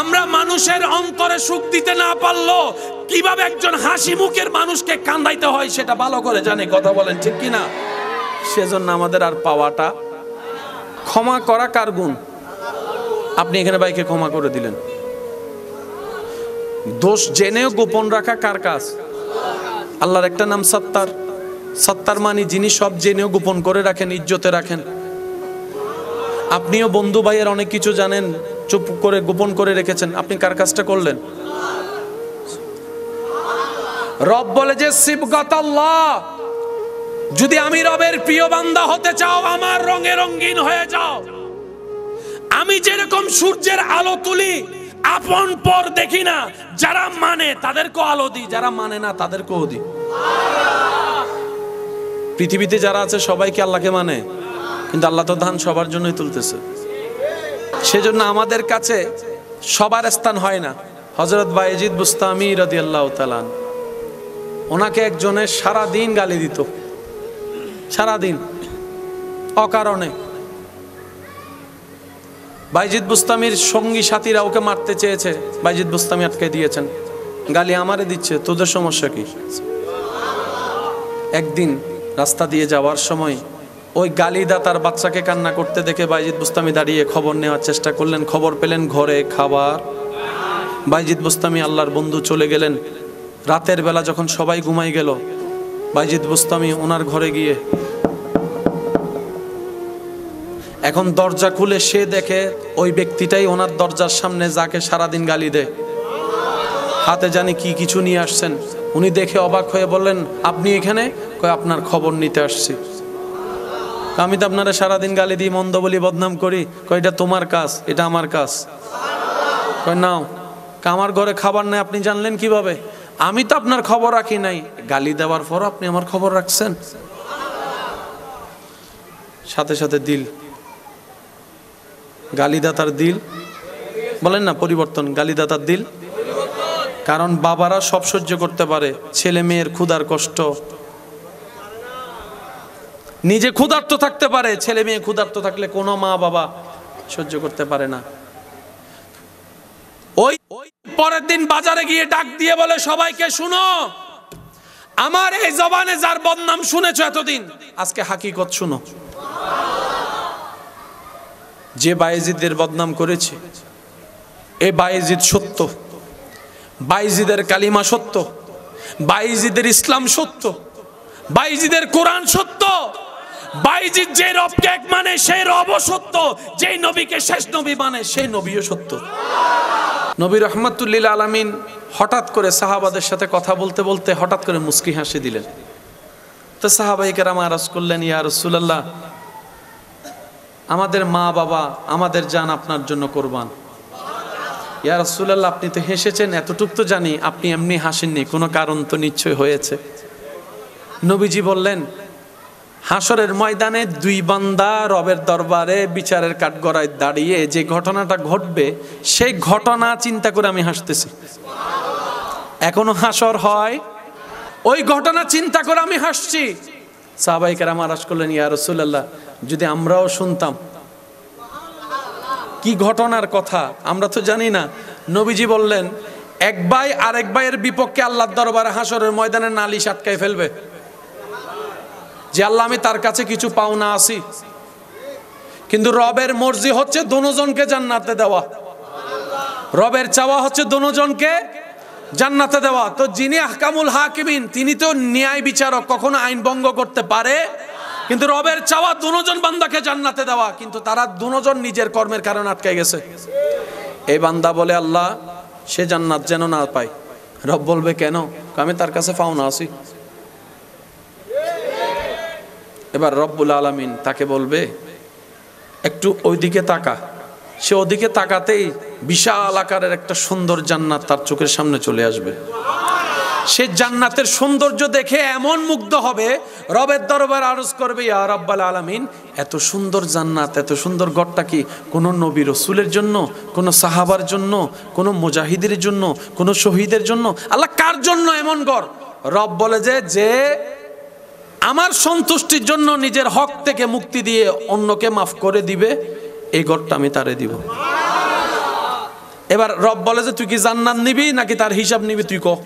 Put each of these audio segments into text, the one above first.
আমরা মানুষের অন্তরে সুখ দিতে না পারলো কিভাবে একজন হাসি মুখের মানুষকে কান্দাইতে হয় সেটা ভালো করে জানে। কথা বলেন ঠিক কিনা? সেজন্য আমাদের আর পাওয়াটা, ক্ষমা করা কার গুণ? আপনি এখানে ভাইকে ক্ষমা করে দিলেন। দোষ জেনেও গোপন রাখা কার কাজ? আল্লাহর একটা নাম সত্তার। সত্তার মানে যিনি সব জেনেও গোপন করে রাখেন, ইজ্জতে রাখেন। আপনিও বন্ধু ভাইয়ের অনেক কিছু জানেন, চুপ করে গোপন করে রেখেছেন, আপনি কার কাজটা করলেন? রব বলে যে সিবগাতাল্লাহ, যদি আমি রবের প্রিয় বান্দা হতে চাও আমার রঙে রঙিন হয়ে যাও। আমি যেরকম সূর্যের আলো তুলি, আপন পর দেখি না, যারা মানে তাদেরকেও আলো দিই, যারা মানে না তাদেরকেও দিই। পৃথিবীতে যারা আছে সবাইকে আল্লাহকে মানে, কিন্তু আল্লাহ তো ধান সবার জন্যই তুলতেছে। সেজন্য আমাদের কাছে সবার স্থান হয় না। হযরত বায়েজিদ বুস্তামি রাদিয়াল্লাহু তাআলা, ওনাকে একজনে সারা দিন গালি দিত, সারা দিন অকারণে। বায়েজিদ বুস্তামির সঙ্গী সাথীরা ওকে মারতে চেয়েছে, বায়েজিদ বুস্তামি আটকে দিয়েছেন। গালি আমারে দিচ্ছে, তোদের সমস্যা কি? একদিন রাস্তা দিয়ে যাওয়ার সময় ওই গালিদাতার বাচ্চাকে কান্না করতে দেখে বায়েজিদ বুস্তামি দাঁড়িয়ে খবর নেওয়ার চেষ্টা করলেন। খবর পেলেন ঘরে খাবার। বায়েজিদ বুস্তামি আল্লাহর বন্ধু চলে গেলেন। রাতের বেলা যখন সবাই ঘুমাই গেল, বায়েজিদ বুস্তামি ওনার ঘরে গিয়ে এখন দরজা খুলে সে দেখে ওই ব্যক্তিটাই ওনার দরজার সামনে যাকে সারাদিন গালি দেয়। হাতে জানি কি কিছু নিয়ে আসছেন। উনি দেখে অবাক হয়ে বললেন, আপনি এখানে? কয়, আপনার খবর নিতে আসছি। আমি তো আপনারা সারাদিন গালি দিই, মন্দ বলি, বদনাম করি। কয়, এটা তোমার কাজ, এটা আমার কাজ। কয়, নাও। আমার ঘরে খাবার নাই, আপনি জানলেন কিভাবে? আমি তো আপনার খবর রাখি নাই। গালি দেওয়ার পর আপনি আমার খবর রাখছেন। সাথে সাথে দিল, গালিদাতার দিল, বলেন না পরিবর্তন, গালিদাতার দিল। কারণ বাবারা সব সহ্য করতে পারে, ছেলে মেয়ের ক্ষুধার কষ্ট, নিজে ক্ষুধার্ত থাকতে পারে, ছেলে মেয়ে ক্ষুধার্ত থাকলে কোনো মা বাবা সহ্য করতে পারে না। ওই পরের দিন বাজারে গিয়ে ডাক দিয়ে বলে, সবাইকে শুনো, আমার এই জবানে যার বদনাম শুনেছো এতদিন, আজকে হাকিকত শুনো। যে বায়েজিদের বদনাম করেছে, এ বায়েজিদ সত্য, বায়েজিদের কালিমা সত্য, বায়েজিদের ইসলাম সত্য, বায়েজিদের কোরআন সত্য, বায়েজিদ যে রবকে এক মানে সেই রবও সত্য, যেই নবীকে শেষ নবী মানে সেই নবীও সত্য। নবী রাহমাতুল লিল আলামিন হঠাৎ করে সাহাবাদের সাথে কথা বলতে বলতে হঠাৎ করে মুস্কি হাসি দিলেন। তো সাহাবায়ে কেরাম আরজ করলেন, ইয়া রাসূলুল্লাহ, আমাদের মা বাবা, আমাদের জান আপনার জন্য কোরবান। ইয়া রাসূলুল্লাহ, আপনি তো হেসেছেন, এতটুকু তো জানি, আপনি এমনি হাসেননি, কোনো কারণ তো নিশ্চয় হয়েছে। নবীজি বললেন, হাসরের ময়দানে দুই বান্দা রবের দরবারে বিচারের কাঠগড়ায় দাঁড়িয়ে যে ঘটনাটা ঘটবে, সেই ঘটনা চিন্তা করে আমি হাসতেছি। এখনো হাসর হয়, ওই ঘটনা চিন্তা করে আমি হাসছি। সাহাবায়ে কেরাম আরজ করলেন, ইয়া রাসূলুল্লাহ, যদি আমরাও শুনতাম কি ঘটনার কথা, আমরা তো জানি না। নবীজি বললেন, এক ভাই আরেক ভাইয়ের বিপক্ষে আল্লাহর দরবারে হাসরের ময়দানে নালিশ আটকায় ফেলবে যে আল্লাহ, আমি তার কাছে কিছু পাওনা আছি, কিন্তু রবের মর্জি হচ্ছে দুজনকে জান্নাতে দেওয়া, রবের চাওয়া হচ্ছে দুজনকে জান্নাতে দেওয়া। তো যিনি আহকামুল হাকিমিন, তিনি তো ন্যায় বিচারক, কখনো আইন ভঙ্গ করতে পারে, কিন্তু রবের চাওয়া দুজন বান্দাকে জান্নাতে দেওয়া, কিন্তু তারা দুজন নিজের কর্মের কারণে আটকে গেছে। এই বান্দা বলে, আল্লাহ, সে জান্নাত যেন না পায়। রব বলবে, কেন? আমি তার কাছে পাওনা আছি। এবার রব্বুল আলামিন তাকে বলবে, একটু ওইদিকে তাকা। সে ওদিকে তাকাতেই বিশাল আকারের একটা সুন্দর জান্নাত তার চোখের সামনে চলে আসবে। সে জান্নাতের সৌন্দর্য দেখে এমন মুগ্ধ হবে, রবের দরবারে আরজ করবে, ইয়া রাব্বাল আলামিন, এত সুন্দর জান্নাত, এত সুন্দর ঘরটা কি কোনো নবী রাসূলের জন্য, কোনো সাহাবার জন্য, কোনো মুজাহিদের জন্য, কোনো শহীদের জন্য? আল্লাহ, কার জন্য এমন ঘর? রব বলে যে আমার সন্তুষ্টির জন্য নিজের হক থেকে মুক্তি দিয়ে অন্যকে মাফ করে দিবে, এই ঘরটা আমি তারে দিব। এবার রব বলে যে তুই কি জান্নাত নিবি নাকি তার হিসাব নিবি, তুই কহ।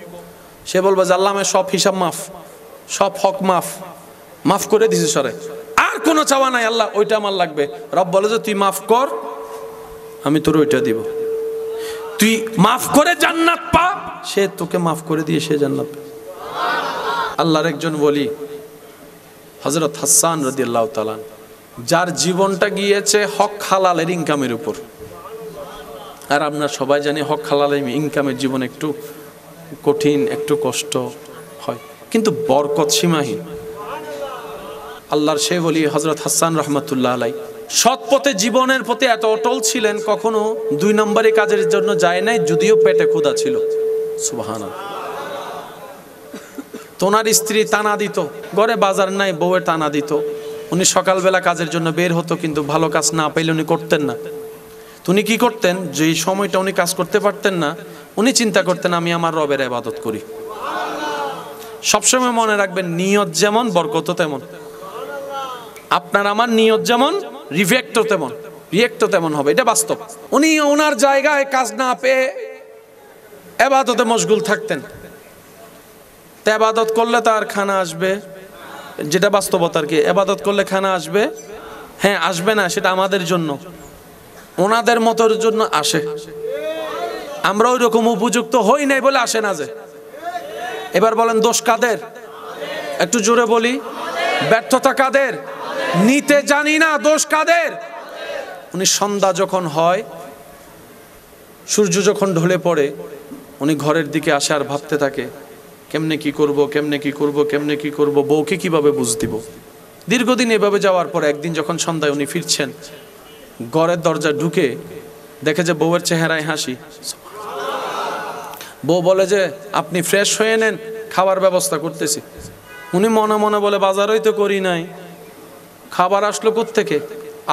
সে বলবে যে আল্লাহ আমার সব হিসাব মাফ, সব হক মাফ, মাফ করে দিছি সরে, আর কোনো চাওয়া নাই আল্লাহ, ওইটা আমার লাগবে। রব বলে যে তুই মাফ কর, আমি তোর ওইটা দিব। তুই মাফ করে জান্নাত পা, সে তোকে মাফ করে দিয়ে সে জান্নাত পাবে। আল্লাহর একজন ওলি হযরত হাসান রাদিয়াল্লাহু তাআলা, যার জীবনটা গিয়েছে হক হালালের ইনকামের উপর। আর আমরা সবাই জানি হক হালালের ইনকামের জীবন একটু কঠিন, একটু কষ্ট হয়, কিন্তু বরকত সীমাহীন। আল্লাহর সেই ওলি হযরত হাসান রাহমাতুল্লাহ আলাইহি সৎ পথে জীবনের প্রতি এত অটল ছিলেন, কখনো 2 নম্বরী কাজের জন্য যায় নাই, যদিও পেটে ক্ষুধা ছিল। সুবহানাল্লাহ। তোনার স্ত্রী টানা দিত, ঘরে বাজার নাই, বউয়ের টানা দিত। উনি সকালবেলা কাজের জন্য বের হতো, কিন্তু ভালো কাজ না পাইলে উনি করতেন না। উনি কি করতেন, যেই সময়টা উনি কাজ করতে পারতেন না, উনি চিন্তা করতেন আমি আমার রবের ইবাদত করি। সবসময় মনে রাখবেন, নিয়ত যেমন বরকত তেমন। আপনার আমার নিয়ত যেমন, রিফ্লেক্টও তেমন, রিয়েক্টও তেমন হবে, এটা বাস্তব। উনি ওনার জায়গায় কাজ না পেয়ে ইবাদতে মশগুল থাকতেন। তা ইবাদত করলে তার খানা আসবে, যেটা বাস্তবতা আর কি। ইবাদত করলে খানা আসবে, হ্যাঁ আসবে না সেটা আমাদের জন্য, ওনাদের মতের জন্য আসে। আমরা ওই রকম উপযুক্ত হই নাই বলে আসে না যে। এবার বলেন দোষ কাদের? একটু জোরে বলি, ব্যর্থতা কাদের? নিতে জানি না, দোষ কাদের? উনি সন্ধ্যা যখন হয়, সূর্য যখন ঢলে পড়ে, উনি ঘরের দিকে আসে আর ভাবতে থাকে কেমনে কি করব, কেমনে কি করব, কেমনে কি করব, বউকে কিভাবে বুঝ দিব। দীর্ঘদিন এভাবে যাওয়ার পর একদিন যখন সন্ধ্যায় উনি ফিরছেন, ঘরের দরজা ঢুকে দেখে যে বউয়ের চেহারায় হাসি। বউ বলে যে আপনি ফ্রেশ হয়ে নেন, খাবার ব্যবস্থা করতেছি। উনি মনে মনে বলে বাজারই তো করি নাই, খাবার আসলো কোত্থেকে?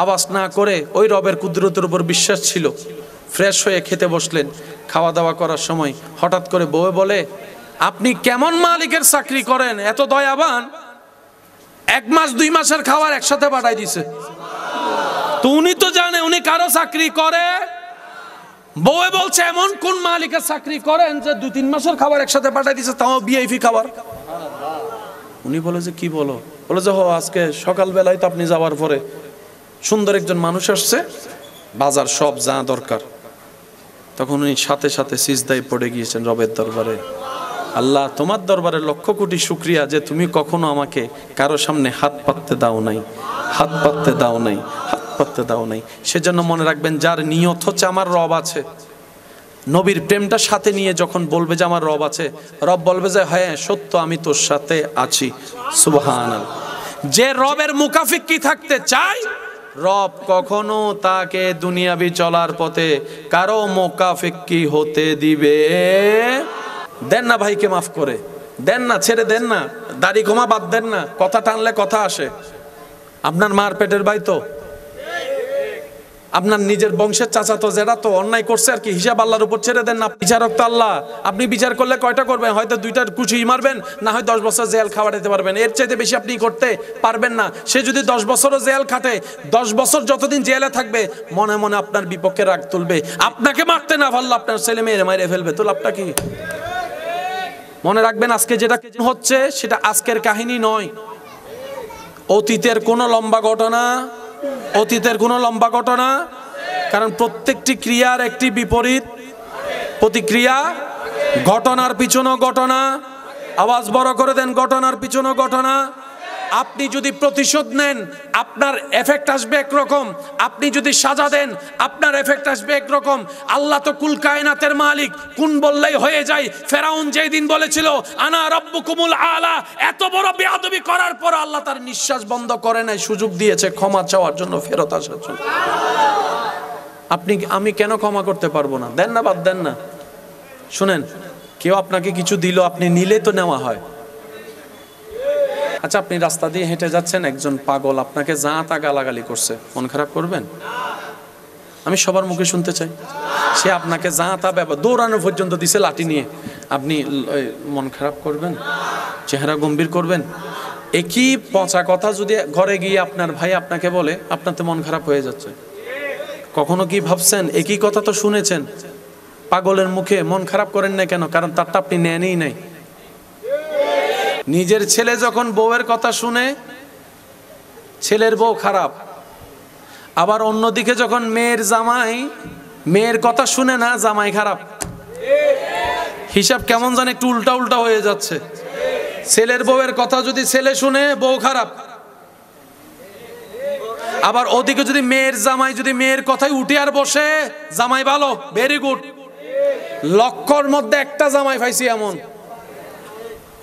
আওয়াজ না করে ওই রবের কুদরতের উপর বিশ্বাস ছিল, ফ্রেশ হয়ে খেতে বসলেন। খাওয়া দাওয়া করার সময় হঠাৎ করে বউ বলে আপনি কেমন মালিকের চাকরি করেন, এত দয়াবান, 1 মাস 2 মাসের খাবার একসাথে পাঠাই দিছে। তো উনি তো জানে উনি কারো চাকরি করে। বউ বলছে এমন কোন মালিকের চাকরি করেন যে 2-3 মাসের খাবার একসাথে পাঠাই দিছে, তাও ভিআইপি খাবার। উনি বলে যে কি বলো? বলে যে আজকে সকালবেলায় তো আপনি যাওয়ার পরে সুন্দর একজন মানুষ আসছে, বাজার সব যা দরকার। তখন উনি সাথে সাথে সিজদায় পড়ে গিয়েছেন রবের দরবারে। আল্লাহ তোমার দরবারে লক্ষ কোটি শুকরিয়া যে তুমি কখনো আমাকে কারো সামনে হাত পাততে দাও নাই, হাত পাততে দাও নাই, হাত পাততে দাও নাই। সেজন্য মনে রাখবেন, যার নিয়ত হচ্ছে আমার রব আছে, নবীর প্রেমটা সাথে নিয়ে যখন বলবে যে আমার রব আছে, রব বলবে যে হ্যাঁ সত্য আমি তোর সাথে আছি। সুবহানাল্লাহ। যে রবের মুকাফিক্কি থাকতে চায়, রব কখনো তাকে দুনিয়াবি চলার পথে কারো মুকাফিক্কি হতে দিবে দেন না। ভাইকে মাফ করে দেন না, ছেড়ে দেন না, দাড়ি কমা বাদ দেন না, কথা টানলে কথা আসে। আপনার মার পেটের ভাই তো, আপনার নিজের বংশের চাচা তো, যেটা তো অন্যায় করছে আর কি, হিসাব আল্লাহর উপর ছেড়ে দেন না। বিচারক তো আল্লাহ, আপনি বিচার করলে কয়টা করবেন? হয়তো 2টা কুচি মারবেন, না হয় 10 বছর জেল খাওয়াতে পারবেন, এর চাইতে বেশি আপনি করতে পারবেন না। সে যদি 10 বছরও জেল খাটে, 10 বছর যতদিন জেলে থাকবে, মনে মনে আপনার বিপক্ষে রাগ তুলবে। আপনাকে মারতে না পারলে আপনার ছেলে মেয়ের মাইরে ফেলবে, তো লাভটা কি? মনে রাখবেন, আজকে যেটা হচ্ছে সেটা আজকের কাহিনী নয়, অতীতের কোনো লম্বা ঘটনা, অতীতের কোনো লম্বা ঘটনা। কারণ প্রত্যেকটি ক্রিয়ার একটি বিপরীত প্রতিক্রিয়া, ঘটনার পিছনে ঘটনা। আওয়াজ বড় করে দেন, ঘটনার পিছনে ঘটনা। আপনি যদি প্রতিশোধ নেন, আপনার এফেক্ট আসবে একরকম। আপনি যদি সাজা দেন, আপনার এফেক্ট আসবে একরকম। আল্লাহ তো কুল কায়নাতের মালিক, কোন বললেই হয়ে যায়। ফেরাউন যেই দিন বলেছিল আনা রাব্বুকুমুল আলা, এত বড় বেয়াদবি করার পর আল্লাহ তার নিঃশ্বাস বন্ধ করে নাই, সুযোগ দিয়েছে ক্ষমা চাওয়ার জন্য, ফেরত আসার জন্য। আপনি আমি কেন ক্ষমা করতে পারবো না? দেন না, বাদ দেন না। শুনেন, কেউ আপনাকে কিছু দিল, আপনি নিলে তো নেওয়া হয়। আচ্ছা, আপনি রাস্তা দিয়ে হেঁটে যাচ্ছেন, একজন পাগল আপনাকে যা তা গালাগালি করছে, মন খারাপ করবেন? আমি সবার মুখে শুনতে চাই। সে আপনাকে যা তা দৌড়ানো পর্যন্ত দিছে লাঠি নিয়ে, আপনি মন খারাপ করবেন? চেহারা গম্ভীর করবেন? একই পচা কথা যদি ঘরে গিয়ে আপনার ভাই আপনাকে বলে, আপনার তো মন খারাপ হয়ে যাচ্ছে। কখনো কি ভাবছেন, একই কথা তো শুনেছেন, পাগলের মুখে মন খারাপ করেন না কেন? কারণ তারটা আপনি নেনই নাই। নিজের ছেলে যখন বউয়ের কথা শুনে ছেলের বউ খারাপ, আবার অন্যদিকে যখন মেয়ের জামাই মেয়ের কথা শুনে না জামাই খারাপ। হিসাব কেমন জানে একটু উল্টা উল্টা হয়ে যাচ্ছে। ছেলের বউয়ের কথা যদি ছেলে শুনে বউ খারাপ, আবার ওদিকে যদি মেয়ের জামাই যদি মেয়ের কথাই উঠে আর বসে জামাই ভালো, ভেরি গুড। লক্ষর মধ্যে একটা জামাই পাইছি এমন,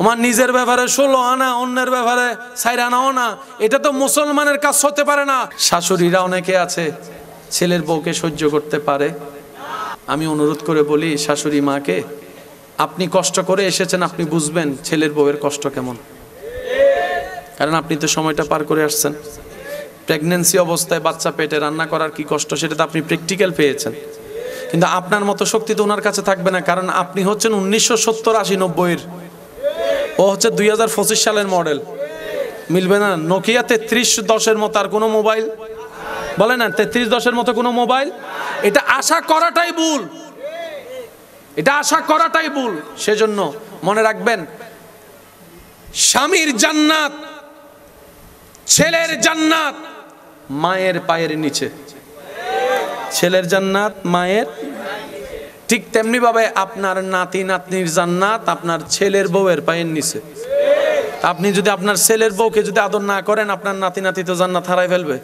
আমার নিজের ব্যাপারে 16 আনা, অন্যের ব্যাপারে 4 আনাও না। এটা তো মুসলমানের কাজ হতে পারে না। শাশুড়িরা অনেকে আছে ছেলের বউকে সহ্য করতে পারে। আমি অনুরোধ করে বলি শাশুড়ি মাকে, আপনি কষ্ট করে এসেছেন, আপনি বুঝবেন ছেলের বউয়ের কষ্ট কেমন, কারণ আপনি তো সময়টা পার করে আসছেন। প্রেগন্যান্সি অবস্থায় বাচ্চা পেটে রান্না করার কি কষ্ট সেটা তো আপনি প্র্যাকটিক্যাল পেয়েছেন। কিন্তু আপনার মতো শক্তি তো ওনার কাছে থাকবে না, কারণ আপনি হচ্ছেন 1970, 80, 90-এর, ও হচ্ছে 2025 সালের মডেল। মিলবে না? নোকিয়া 3310-এর মতো আর কোনো মোবাইল বলে না, 3310-এর মতো কোনো মোবাইল। এটা আশা করাটাই ভুল, এটা আশা করাটাই ভুল। সেজন্য মনে রাখবেন, স্বামীর জান্নাত, ছেলের জান্নাত মায়ের পায়ের নিচে। ছেলের জান্নাত মায়ের, ঠিক তেমনি ভাবে আপনার নাতি নাতনির জান্নাত আপনার ছেলের বউয়ের পায়ের নিচে। আপনি যদি আপনার ছেলের বউকে যদি আদর না করেন, আপনার নাতি নাতি তো জান্নাত হারাই ফেলবে।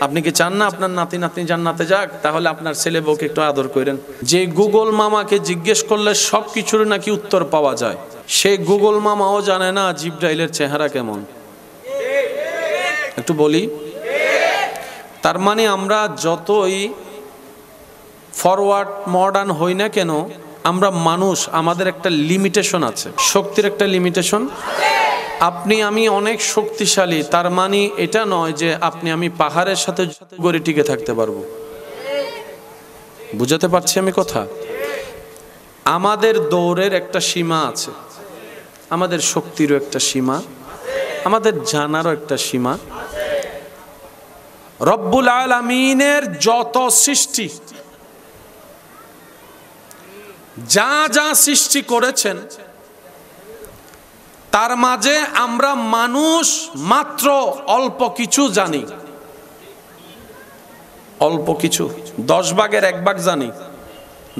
আপনি কি চান না আপনার নাতি নাতনি জান্নাতে যাক? তাহলে আপনার ছেলে বউকে একটু আদর করেন। যে গুগল মামাকে জিজ্ঞেস করলে সব কিছুর নাকি উত্তর পাওয়া যায়, সেই গুগল মামাও জানে না জিবরাইলের চেহারা কেমন। একটু বলি, তার মানে আমরা যতই ফরওয়ার্ড মডার্ন হই না কেন, আমরা মানুষ, আমাদের একটা লিমিটেশন আছে, শক্তির একটা লিমিটেশন। আপনি আমি অনেক শক্তিশালী, তার মানে এটা নয় যে আপনি আমি পাহাড়ের সাথে গড়ে টিকে থাকতে পারবো। বুঝাতে পারছি আমি কথা? আমাদের দৌড়ের একটা সীমা আছে, আমাদের শক্তিরও একটা সীমা, আমাদের জানারও একটা সীমা। রব্বুল আলামিনের যত সৃষ্টি, যা যা সৃষ্টি করেছেন, তার মাঝে আমরা মানুষ মাত্র অল্প কিছু জানি। অল্প কিছু, 10 ভাগের 1 ভাগ জানি,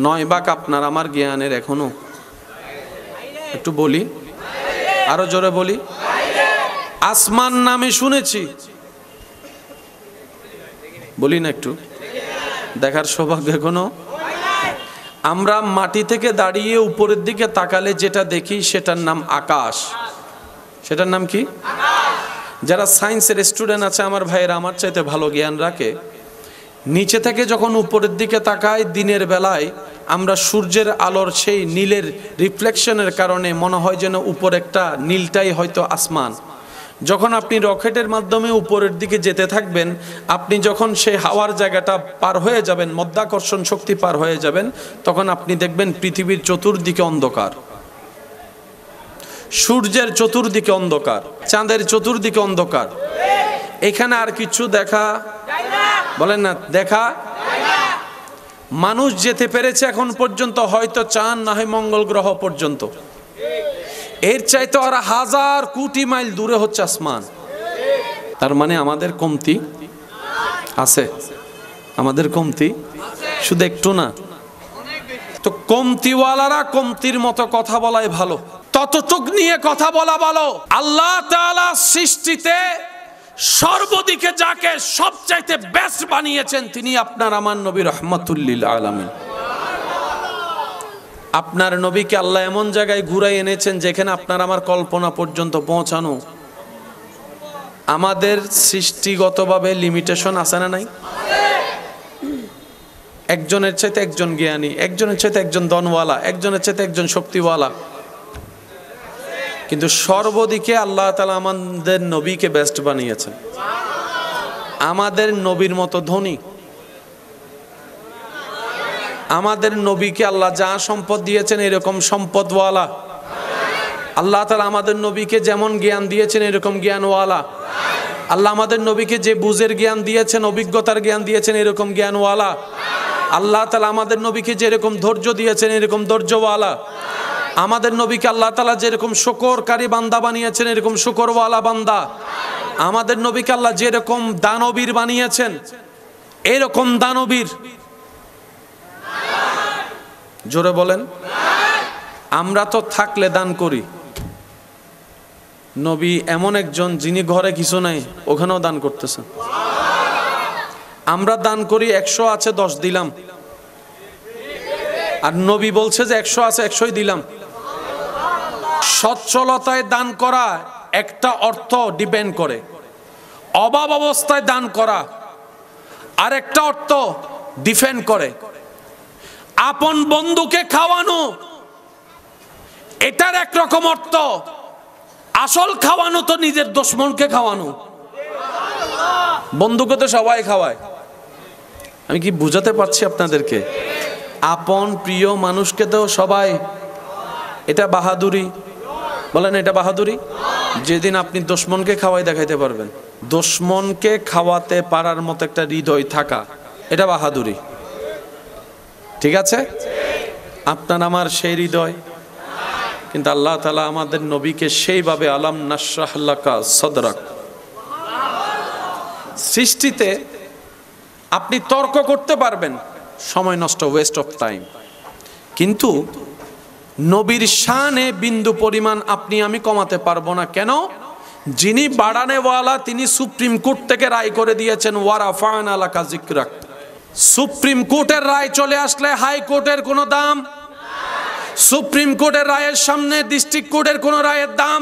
9 ভাগ আপনার আমার জ্ঞানের এখনো। একটু বলি, আরো জোরে বলি, আসমান নামে শুনেছি, বলি না একটু, দেখার সৌভাগ্য এখনো। আমরা মাটি থেকে দাঁড়িয়ে উপরের দিকে তাকালে যেটা দেখি সেটার নাম আকাশ। সেটার নাম কি? যারা সায়েন্সের স্টুডেন্ট আছে আমার ভাইয়েরা, আমার চাইতে ভালো জ্ঞান রাখে, নিচে থেকে যখন উপরের দিকে তাকাই দিনের বেলায়, আমরা সূর্যের আলোর সেই নীলের রিফ্লেকশনের কারণে মনে হয় যেন উপর একটা নীলটাই হয়তো আসমান। যখন আপনি রকেটের মাধ্যমে উপরের দিকে যেতে থাকবেন, আপনি যখন সেই হাওয়ার জায়গাটা পার হয়ে যাবেন, মধ্যাকর্ষণ শক্তি পার হয়ে যাবেন, তখন আপনি দেখবেন পৃথিবীর চতুর্দিকে অন্ধকার, সূর্যের চতুর্দিকে অন্ধকার, চাঁদের চতুর্দিকে অন্ধকার। এখানে আর কিছু দেখা বলেন না, দেখা মানুষ যেতে পেরেছে এখন পর্যন্ত হয়তো চাঁদ না হয় মঙ্গল গ্রহ পর্যন্ত। এর চাইতে আর 1000 কোটি মাইল দূরে হচ্ছে আসমান। তার মানে আমাদের কমতি আছে, আমাদের কমতি শুধু একটু না। তো কমতিওয়ালারা কমতির মতো কথা বলাই ভালো, ততটুক নিয়ে কথা বলা ভালো। আল্লাহ তাআলা সৃষ্টিতে সর্বদিকে যাকে সবচাইতে বেস্ট বানিয়েছেন তিনি আপনার আমার নবী রাহমাতুল লিল আলামিন। আপনার নবীকে আল্লাহ এমন জায়গায় ঘুরাই এনেছেন যেখানে আপনার আমার কল্পনা পর্যন্ত পৌঁছানো। আমাদের সৃষ্টিগতভাবে লিমিটেশন আছে না নাই? একজনের চাইতে একজন জ্ঞানী, একজনের চাইতে একজন ধনওয়ালা, একজনের চাইতে একজন শক্তিওয়ালা, কিন্তু সর্বদিকে আল্লাহ তাআলা আমাদের নবীকে বেস্ট বানিয়েছেন। আমাদের নবীর মতো ধনী, আমাদের নবীকে আল্লাহ যা সম্পদ দিয়েছেন এরকম সম্পদওয়ালা। আল্লাহ তাআলা আমাদের নবীকে যেমন জ্ঞান দিয়েছেন এরকম জ্ঞানওয়ালা। আল্লাহ আমাদের নবীকে যে বুঝের জ্ঞান দিয়েছেন, অভিজ্ঞতার জ্ঞান দিয়েছেন এরকম জ্ঞানওয়ালা। আল্লাহ তাআলা আমাদের নবীকে যেরকম ধৈর্য দিয়েছেন এরকম ধৈর্যওয়ালা, আমাদের নবীকে আল্লাহ তাআলা যেরকম শুকরকারী বান্দা বানিয়েছেন এরকম শুকরওয়ালা বান্দা, আমাদের নবীকে আল্লাহ যেরকম দানবীর বানিয়েছেন এরকম দানবীর। জোরে বলেন। আমরা তো থাকলে দান করি, নবী এমন একজন যিনি ঘরে কিছু নাই ওখানেও দান করতেছেন। আমরা দান করি 100 আছে 10 দিলাম, আর নবী বলছে যে 100 আছে 100ই দিলাম। সচ্ছলতায় দান করা একটা অর্থ ডিপেন্ড করে, অভাব অবস্থায় দান করা আর একটা অর্থ ডিপেন্ড করে। আপন বন্ধুকে খাওয়ানো এটার একরকম অর্থ, আসল খাওয়ানো তো নিজের দুশমনকে খাওয়ানো। বন্ধুকে তো সবাই খাওয়ায়, আমি কি বুঝাতে পারছি আপনাদেরকে? আপন প্রিয় মানুষকে তো সবাই, এটা বাহাদুরি বলেন, এটা বাহাদুরি। যেদিন আপনি দুশমনকে খাওয়াই দেখাইতে পারবেন, দুশমনকে খাওয়াতে পারার মতো একটা হৃদয় থাকা, এটা বাহাদুরি। ঠিক আছে, আপনার আমার সেই হৃদয়, কিন্তু আল্লাহ তাআলা আমাদের নবীকে সেইভাবে আলাম নাশরাহ লাকা সাদরাক। সৃষ্টিতে আপনি তর্ক করতে পারবেন, সময় নষ্ট, ওয়েস্ট অফ টাইম, কিন্তু নবীর শানে বিন্দু পরিমাণ আপনি আমি কমাতে পারবো না। কেন? যিনি বাড়ানেওয়ালা তিনি সুপ্রিম কোর্ট থেকে রায় করে দিয়েছেন ওয়ারাফা'না লাকা যিকরাক। সুপ্রিম কোর্টের রায় চলে আসলে হাইকোর্টের কোনো দাম, সুপ্রিম কোর্টের রায়ের সামনে ডিস্ট্রিক্ট কোর্টের কোনো রায়ের দাম।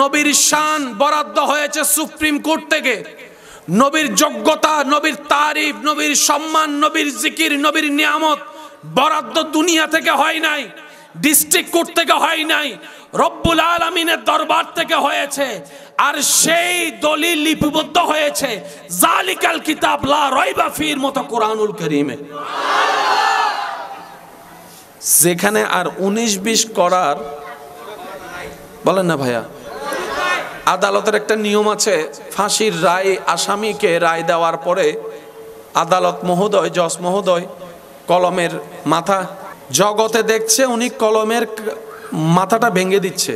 নবীর শান বরাদ্দ হয়েছে সুপ্রিম কোর্ট থেকে, নবীর যোগ্যতা, নবীর তারিফ, নবীর সম্মান, নবীর জিকির, নবীর নিয়ামত বরাদ্দ দুনিয়া থেকে হয় নাই, ডিস্ট্রিক্ট কোর্ট থেকে হয় নাই, রব্বুল আলামিনের দরবার থেকে হয়েছে। আর সেই দলিল লিপিবদ্ধ হয়েছে জালিকাল কিতাব লা রাইবা ফির মতো কোরআনুল কারীমে, যেখানে আর 19-20 করার বলেন না ভাইয়া। আদালতের একটা নিয়ম আছে, ফাঁসির রায় আসামিকে রায় দেওয়ার পরে আদালত মহোদয়, জজ মহোদয় কলমের মাথা জগতে দেখছে উনি কলমের মাথাটা ভেঙে দিচ্ছে,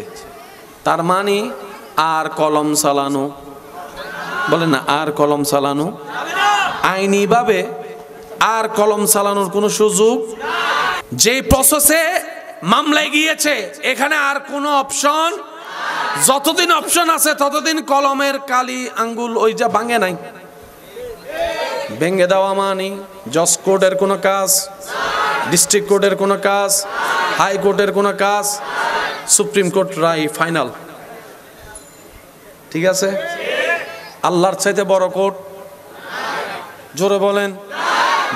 তার মানে আর কলম চালানো, বলেন না, আর কলম চালানো আইনিভাবে আর কলম চালানোর কোনো সুযোগ, যে প্রসেসে মামলায় গিয়েছে এখানে আর কোনো অপশন, যতদিন অপশন আছে ততদিন কলমের কালি আঙ্গুল ওই যা ভাঙে নাই, ভেঙে দেওয়া মানে জজ কোর্টের কোনো কাজ, ডিস্ট্রিক্ট কোর্টের কোনো কাজ, হাইকোর্টের কোনো কাজ, সুপ্রিম কোর্ট রায় ফাইনাল। ঠিক আছে, আল্লাহর চাইতে বড় কোর্ট? জোরে বলেন,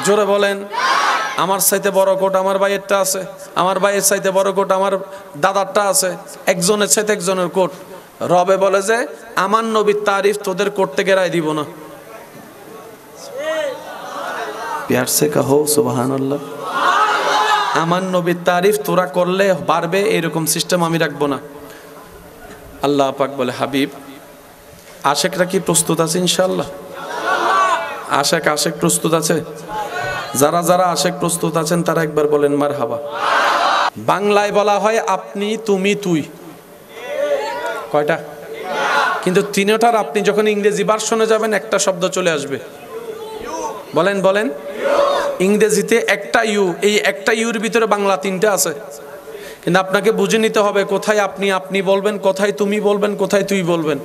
জোরে বলেন। আমার চাইতে বড় কোর্ট আমার ভাইয়েরটা আছে, আমার ভাইয়ের চাইতে বড় কোর্ট আমার দাদারটা আছে, একজনের চাইতে একজনের কোর্ট। রবে বলে যে আমার নবীর তারিফ তোদের কোর্ট থেকে রায় দিব না। প্যার সে কহো সুবহানাল্লাহ। আমার নবীর তারিফ তোরা করলে বাড়বে এরকম সিস্টেম আমি রাখবো না। আল্লাহ পাক বলে হাবিব, আশেকরা কি প্রস্তুত আছে? ইনশাআল্লাহ আশেক প্রস্তুত আছে? যারা যারা আশেক প্রস্তুত আছেন তারা একবার বলেন মারহাবা। বাংলায় বলা হয় আপনি, তুমি, তুই, কয়টা? কিন্তু তিনটার আপনি যখন ইংরেজি ভার্সনে যাবেন একটা শব্দ চলে আসবে, বলেন বলেন। ইংরেজিতে একটা ইউ, এই একটা ইউর ভিতরে বাংলা 3টা আছে, কিন্তু আপনাকে বুঝে নিতে হবে কোথায় আপনি আপনি বলবেন, কোথায় তুমি বলবেন, কোথায় তুই বলবেন।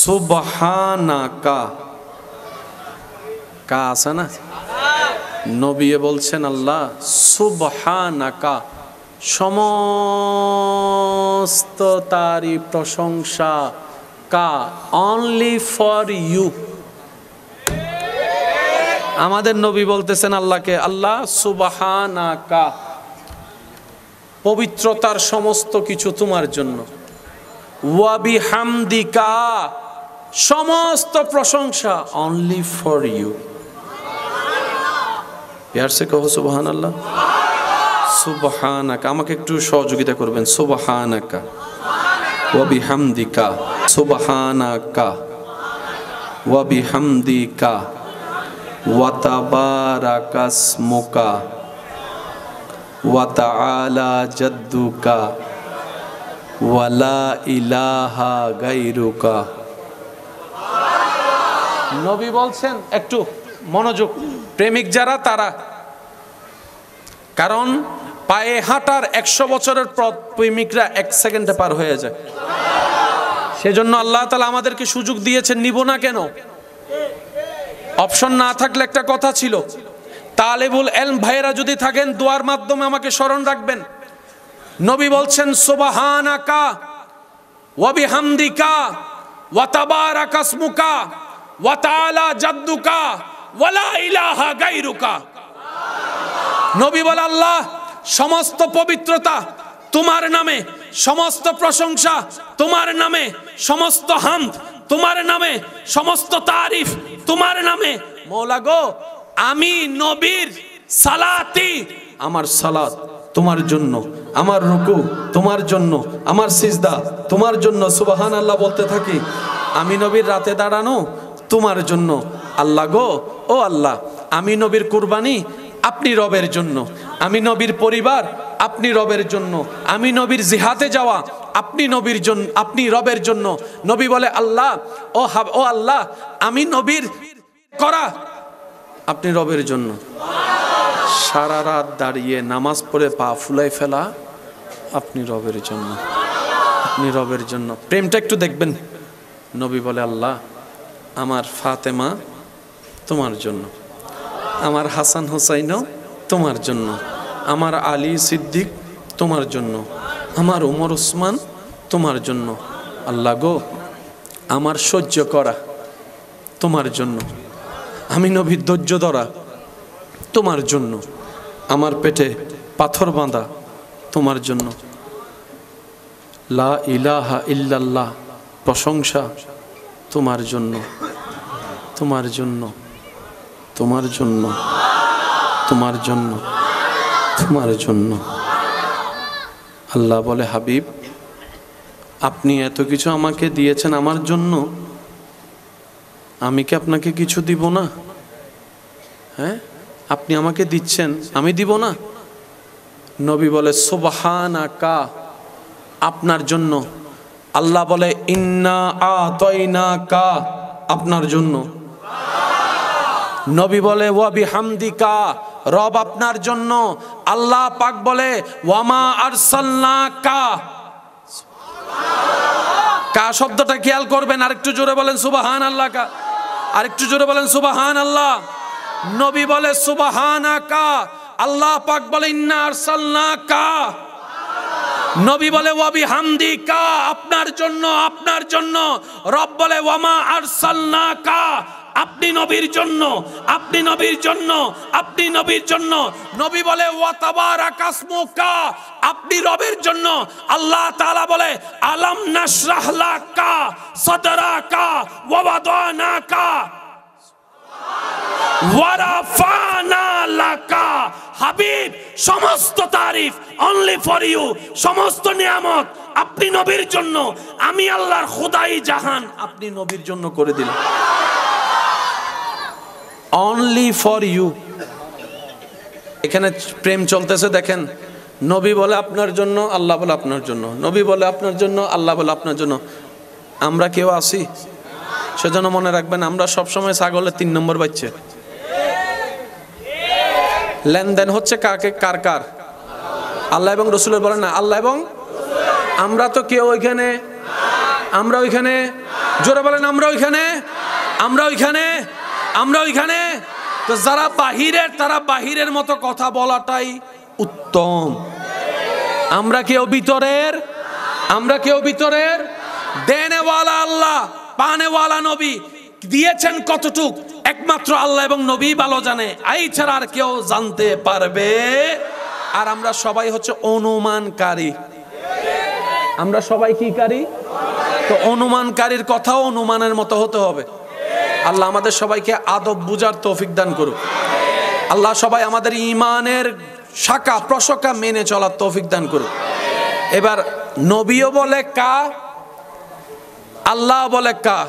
সুবহানাকা, কা আছে না, নবী বলছেন আল্লাহ সুবহানাকা, সমস্ত তারিফ প্রশংসা কা, অনলি ফর ইউ। আমাদের নবী বলতেছেন আল্লাহকে, আল্লাহ সুবহানাকা, পবিত্রতার সমস্ত কিছু তোমার জন্য, ওয়া বিহামদিকা, সমস্ত প্রশংসা অনলি ফর ইউ। প্যার সে কহো সুবহানাল্লাহ। সুবহানাকা, আমাকে একটু সহযোগিতা করবেন। সুবহানাকা ওয়া বিহামদিকা, সুবহানাকা ওয়া বিহামদিকা, ওয়া তাবারাকাসমুকা ওয়া তাআলা জাদ্দুকা ওয়া লা ইলাহা গায়রুকা। নবী বলছেন, একটু মনোযোগ, প্রেমিক যারা তারা, কারণ পায়ে হাঁটার 100 বছরের পর প্রেমিকরা 1 সেকেন্ডে পার হয়ে যায়। সেজন্য আল্লাহ তাআলা আমাদেরকে সুযোগ দিয়েছেন, নিব না কেন? অপশন না থাকলে একটা কথা ছিল, তালেবুল ইলম ভাইরা যদি থাকেন দোয়ার মাধ্যমে আমাকে স্মরণ রাখবেন। নবী বলছেন সুবহানাকা ওয়া বিহামদিকা ওয়া তাবারাকাসমুকা ওয়া তাআলা জাদ্দুকা ওয়া লা ইলাহা গায়রুকা। নবী বলে, আল্লাহ সমস্ত পবিত্রতা তোমার নামে, সমস্ত প্রশংসা তোমার নামে, সমস্ত হামদ তোমার নামে, সমস্ত তারিফ তোমার নামে। মওলা গো, আমি নবীর সালাতি, আমার সালাত তোমার জন্য, আমার রুকু তোমার জন্য, আমার সিজদা তোমার জন্য সুবহানাল্লাহ বলতে থাকি। আমি নবীর রাতে দাঁড়ানো তোমার জন্য। আল্লাহ গো, ও আল্লাহ, আমি নবীর কুরবানি আপনি রবের জন্য, আমি নবীর পরিবার আপনি রবের জন্য, আমি নবীর জিহাদে যাওয়া আপনি নবীর জন্য, আপনি রবের জন্য। নবী বলে, আল্লাহ ও আল্লাহ, আমি নবীর করা আপনি রবের জন্য। সারা রাত দাঁড়িয়ে নামাজ পড়ে পা ফুলাই ফেলা আপনি রবের জন্য, আপনি রবের জন্য। প্রেমটা একটু দেখবেন। নবী বলে, আল্লাহ আমার ফাতেমা তোমার জন্য, আমার হাসান হুসাইনও তোমার জন্য, আমার আলী সিদ্দিক তোমার জন্য, আমার উমর উসমান তোমার জন্য। আল্লাহ গো, আমার সহ্য করা তোমার জন্য, আমি নবীর ধৈর্য ধরা তোমার জন্য, আমার পেটে পাথর বাঁধা তোমার জন্য। লা ইলাহা ইল্লাল্লাহ, প্রশংসা তোমার জন্য, তোমার জন্য, তোমার জন্য, তোমার জন্য, তোমার জন্য। আল্লাহ বলে, হাবিব আপনি এত কিছু আমাকে দিয়েছেন আমার জন্য, আমি কি আপনাকে কিছু দিব না? হ্যাঁ, আপনি আমাকে দিচ্ছেন, আমি দিব না? নবী বলে, সুবহানাকা, আপনার জন্য। আল্লাহ বলে, ইন্না আতাইনাকা, আপনার জন্য। নবী বলে, ওয়া বিহামদিকা, রব আপনার জন্য। আল্লাহ পাক বলে, ওয়ামা আরসালনাকা। কা শব্দটা খেয়াল করবেন, আরেকটু জোরে বলেন সুবহানাল্লাহ। কা আরেকটু জোরে বলেন সুবহানাল্লাহ। নবী বলে সুবহানাকা, আল্লাহ পাক বলে ইন্না আরসালনাকা। নবী বলে ওয়া বিহামদিকা, আপনার জন্য, আপনার জন্য। রব বলে ওয়ামা আরসালনাকা, আপনি নবীর জন্য, আপনি নবীর জন্য, আপনি নবীর জন্য। নবী বলে ওয়া তাবারাকাসমুকা, আপনি রবের জন্য। আল্লাহ তাআলা বলে আলাম নাশরাহ লাকা সাদরাকা ওয়া ওয়াদানাকা ওয়া রাফানা লাকা। হাবিব, সমস্ত তারিফ অনলি ফর ইউ, সমস্ত নিয়ামত আপনি নবীর জন্য। আমি আল্লাহর খোদাই জাহান আপনি নবীর জন্য করে দিলাম, অনলি ফর ইউ। এখানে প্রেম চলতেছে দেখেন। নবী বলে আপনার জন্য, আল্লাহ বলে আপনার জন্য, নবী বলে আপনার জন্য, আল্লাহ বলে আপনার জন্য। আমরা কেউ আসি? সেজন্য মনে রাখবেন, আমরা সবসময় ছাগলের 3 নম্বর বাচ্চা। লেনদেন হচ্ছে কাকে, কার কার? আল্লাহ এবং রসুলের। বলেন না আল্লাহ এবং, আমরা তো কেউ ওইখানে, আমরা ওইখানে, জোরে বলেন আমরা ওইখানে, আমরা ওইখানে, আমরা ওইখানে। তো যারা বাহিরের, তারা বাহিরের মতো কথা বলাটাই উত্তম। আমরা কেউ ভিতরের, আমরা কেউ ভিতরের। দেনেওয়ালা আল্লাহ, পানেওয়ালা নবী। দিয়েছেন কতটুক একমাত্র আল্লাহ এবং নবী ভালো জানে, এই ছাড়া আর কেউ জানতে পারবে। আর আমরা সবাই হচ্ছে অনুমানকারী। আমরা সবাই কি কারি? তো অনুমানকারীর কথাও অনুমানের মতো হতে হবে। আল্লাহ আমাদের সবাইকে আদব বুঝার তৌফিক দান করুক। আল্লাহ সবাই আমাদের ঈমানের শাখা প্রশাখা মেনে চলার তৌফিক দান করুক। এবার নবীও বলে কা, আল্লাহ বলে কা।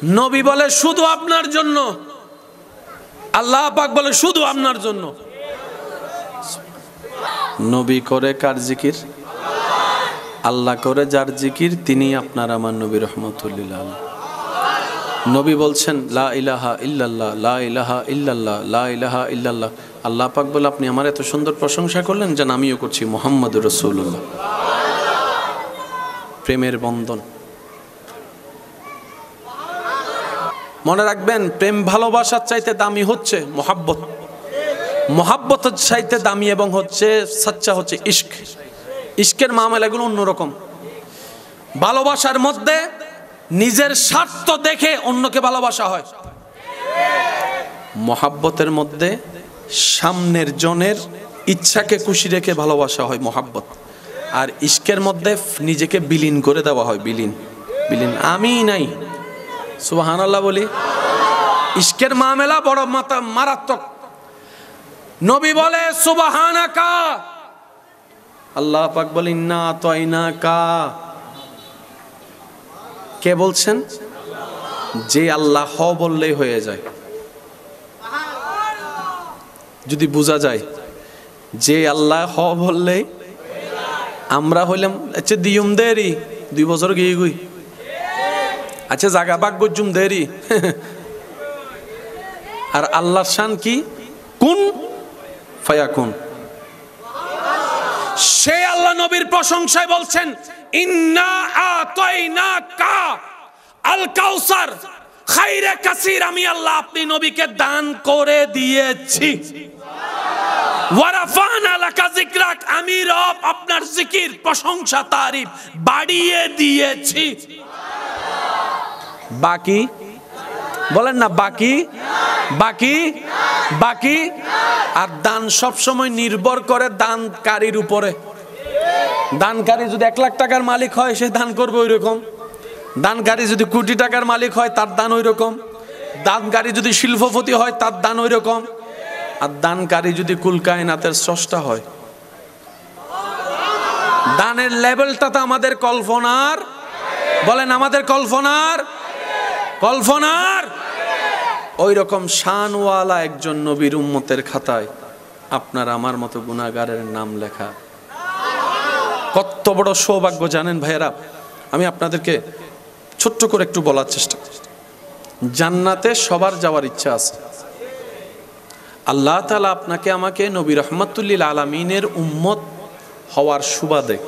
নবী বলে শুধু আপনার জন্য, আল্লাহ পাক বলে শুধু আপনার জন্য। নবী করে কার জিকির? আল্লাহ করে যার জিকির, তিনি আপনার আমার নবী রহমতুল লিল আলামিন। নবী বলছেন লা ইলাহা ইল্লাল্লাহ, লা ইলাহা ইল্লাল্লাহ, লা ইলাহা ইল্লাল্লাহ। আল্লাহ পাক বলে আপনি আমার এত সুন্দর প্রশংসা করলেন, যেন আমিও করছি মুহাম্মদুর রাসূলুল্লাহ। প্রেমের বন্ধন। মনে রাখবেন, প্রেম ভালোবাসার চাইতে দামি হচ্ছে মোহাব্বত, মোহাব্বতের চাইতে দামি এবং হচ্ছে সচ্চা হচ্ছে ইশক। ইশকের মামলাগুলো অন্যরকম। ভালোবাসার মধ্যে নিজের স্বার্থ দেখে অন্যকে ভালোবাসা হয়, মোহাব্বতের মধ্যে সামনের জনের ইচ্ছাকে খুশি রেখে ভালোবাসা হয় মোহাব্বত। আর ইশকের মধ্যে নিজেকে বিলীন করে দেওয়া হয়, বিলীন বিলীন, আমি নাই। সুবহানাল্লাহ বলি। ইশকের মামলা বড় মারাত্মক। নবী বলে সুবহানাকা, আল্লাহ পাক বলে ইন্না আতাইনাকা। কে বলছেন? যে আল্লাহ হ বললেই হয়ে যায়। যদি বোঝা যায় যে আল্লাহ হ বললেই, আমরা হইলাম আচ্ছা দিয়ুম দেরি 2 বছর গিয়ে গুই, আচ্ছা জাগা বাগ গজুম দেরি। আর আল্লাহর শান কি? কুন ফায়াকুন। সে আল্লাহ নবীর প্রশংসায় বলছেন ইন্না আতাইনাকা আল কাউসার খায়রে কাসীর। আমি আল্লাহ আপনি নবীকে দান করে দিয়েছি। ওয়া রাফা'না লাকা যিকরাক, আমি রব আপনার জিকির, প্রশংসা, তারিফ বাড়িয়ে দিয়েছি। বাকি বলেন না, বাকি বাকি বাকি। আর দান সব সময় নির্ভর করে দানকারীর উপরে। দানকারী যদি 1 লাখ টাকার মালিক হয়, সে দান করবে ওই রকম। দানকারী যদি কোটি টাকার মালিক হয়, তার দান ওই রকম। দানকারী যদি শিল্পপতি হয়, তার দান ওই রকম। আর দানকারী যদি কুল কায়নাতের স্রষ্টা হয়, দানের লেভেলটা তো আমাদের কল্পনার, বলেন আমাদের কল্পনার, কল্পনার। ওই রকম শানওয়ালা একজন নবীর উম্মতের খাতায় আপনার আমার মতো গুনাহগারের নাম লেখা কত বড় সৌভাগ্য জানেন ভাইয়েরা। আমি আপনাদেরকে ছোট্ট করে একটু বলার চেষ্টা করি। জান্নাতে সবার যাওয়ার ইচ্ছা আছে। আল্লাহ তাআলা আপনাকে আমাকে নবী রহমাতুল লিল আলামিনের উম্মত হওয়ার সুবাদে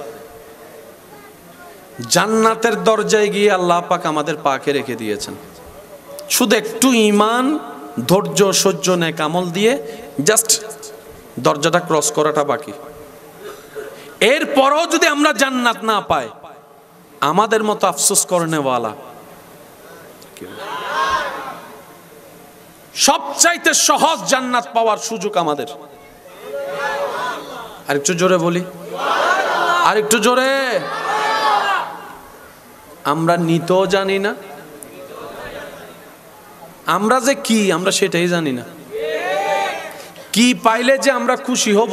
জান্নাতের দরজায় গিয়ে আল্লাহ পাক আমাদের পাকে রেখে দিয়েছেন। শুধু একটু ঈমান, ধৈর্য, সহ্য, নেক আমল দিয়ে জাস্ট দরজাটা ক্রস করাটা বাকি। এরপরও যদি আমরা জান্নাত না পাই, আমাদের মতো আফসোস করনেওয়ালা। সবচাইতে সহজ জান্নাত পাওয়ার সুযোগ আমাদের। আরেকটু জোরে বলি, আরেকটু জোরে। আমরা নিতেও জানি না, আমরা যে কি আমরা সেটাই জানি না। কি পাইলে যে আমরা খুশি হব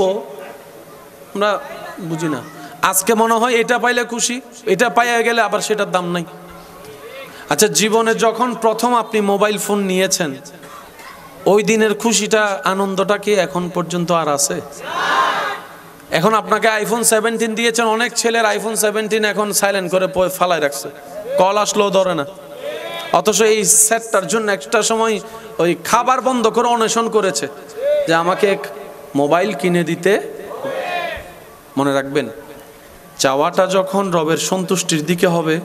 আমরা বুঝি না। আজকে মনে হয় এটা পাইলে খুশি, এটা পাইয়া গেলে আবার সেটার দাম নাই। আচ্ছা, জীবনে যখন প্রথম আপনি মোবাইল ফোন নিয়েছেন, ওই দিনের খুশিটা, আনন্দটা কি এখন পর্যন্ত আর আছে? এখন আপনাকে আইফোন 17 দিয়েছেন, অনেক ছেলের আইফোন 17 এখন সাইলেন্ট করে ফালায় রাখছে, কল আসলেও ধরে না। অথচ এই সেটটার জন্য একটা সময় ওই খাবার বন্ধ করে অনশন করেছে যে আমাকে মোবাইল কিনে দিতে। মনে রাখবেন, চাওয়াটা যখন রবের সন্তুষ্টির দিকে হবে,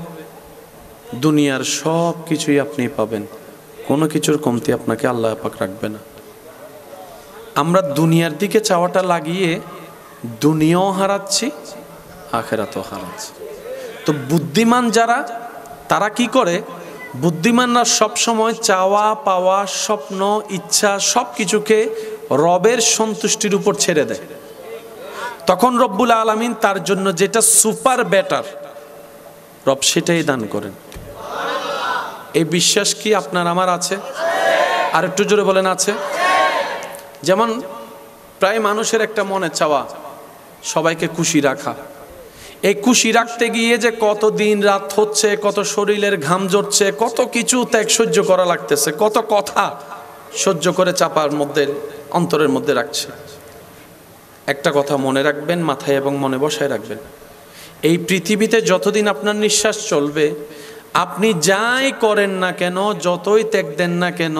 দুনিয়ার সব কিছুই আপনি পাবেন, কোনো কিছুর কমতি আপনাকে আল্লাহ পাক রাখবে না। আমরা দুনিয়ার দিকে চাওয়াটা লাগিয়ে দুনিয়াও হারাচ্ছি, আখিরাতও হারাচ্ছি। তো বুদ্ধিমান যারা, তারা কি করে? বুদ্ধিমানরা সবসময় চাওয়া পাওয়া, স্বপ্ন, ইচ্ছা সব কিছুকে রবের সন্তুষ্টির উপর ছেড়ে দেয়। তখন রব্বুল আলামিন তার জন্য যেটা সুপার বেটার, রব সেটাই দান করেন। এই বিশ্বাস কি আপনার আমার আছে? আর একটু জোরে বলেন আছে? যেমন প্রায় মানুষের একটা মনে চাওয়া সবাইকে খুশি রাখা। এই খুশি রাখতে গিয়ে যে কত দিন রাত হচ্ছে, কত শরীরের ঘাম ঝরছে, কত কিছু ত্যাগ সহ্য করা লাগতেছে, কত কথা সহ্য করে চাপার মধ্যে অন্তরের মধ্যে রাখছে। একটা কথা মনে রাখবেন, মাথায় এবং মনে বসায় রাখবেন, এই পৃথিবীতে যতদিন আপনার নিঃশ্বাস চলবে, আপনি যাই করেন না কেন, যতই ত্যাগ দেন না কেন,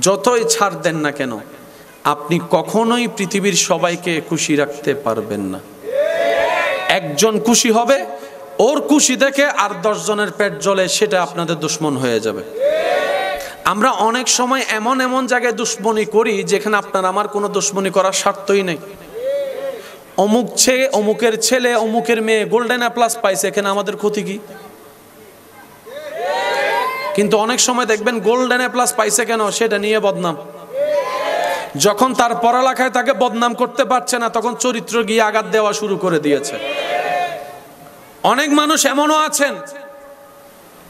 যতই ছাড় দেন না কেন, আপনি কখনোই পৃথিবীর সবাইকে খুশি রাখতে পারবেন না। একজন খুশি হবে, ওর খুশি দেখে আর 10 জনের পেট জ্বলে, সেটা আপনাদের দুশ্মন হয়ে যাবে। আমরা অনেক সময় এমন এমন জায়গায় দুশ্মনী করি যেখানে আপনার আমার কোনো দুশ্মনী করার স্বার্থই নেই। অমুকের ছেলে অমুকের মেয়ে গোল্ডেন এ প্লাস পাইছে, এখানে আমাদের ক্ষতি কি? কিন্তু অনেক সময় দেখবেন গোল্ডেন এ প্লাস পাইছে কেন, সেটা নিয়ে বদনাম। যখন তার পড়ালেখায় তাকে বদনাম করতে পারছে না, তখন চরিত্র গিয়ে আঘাত দেওয়া শুরু করে দিয়েছে। অনেক মানুষ এমনও আছেন,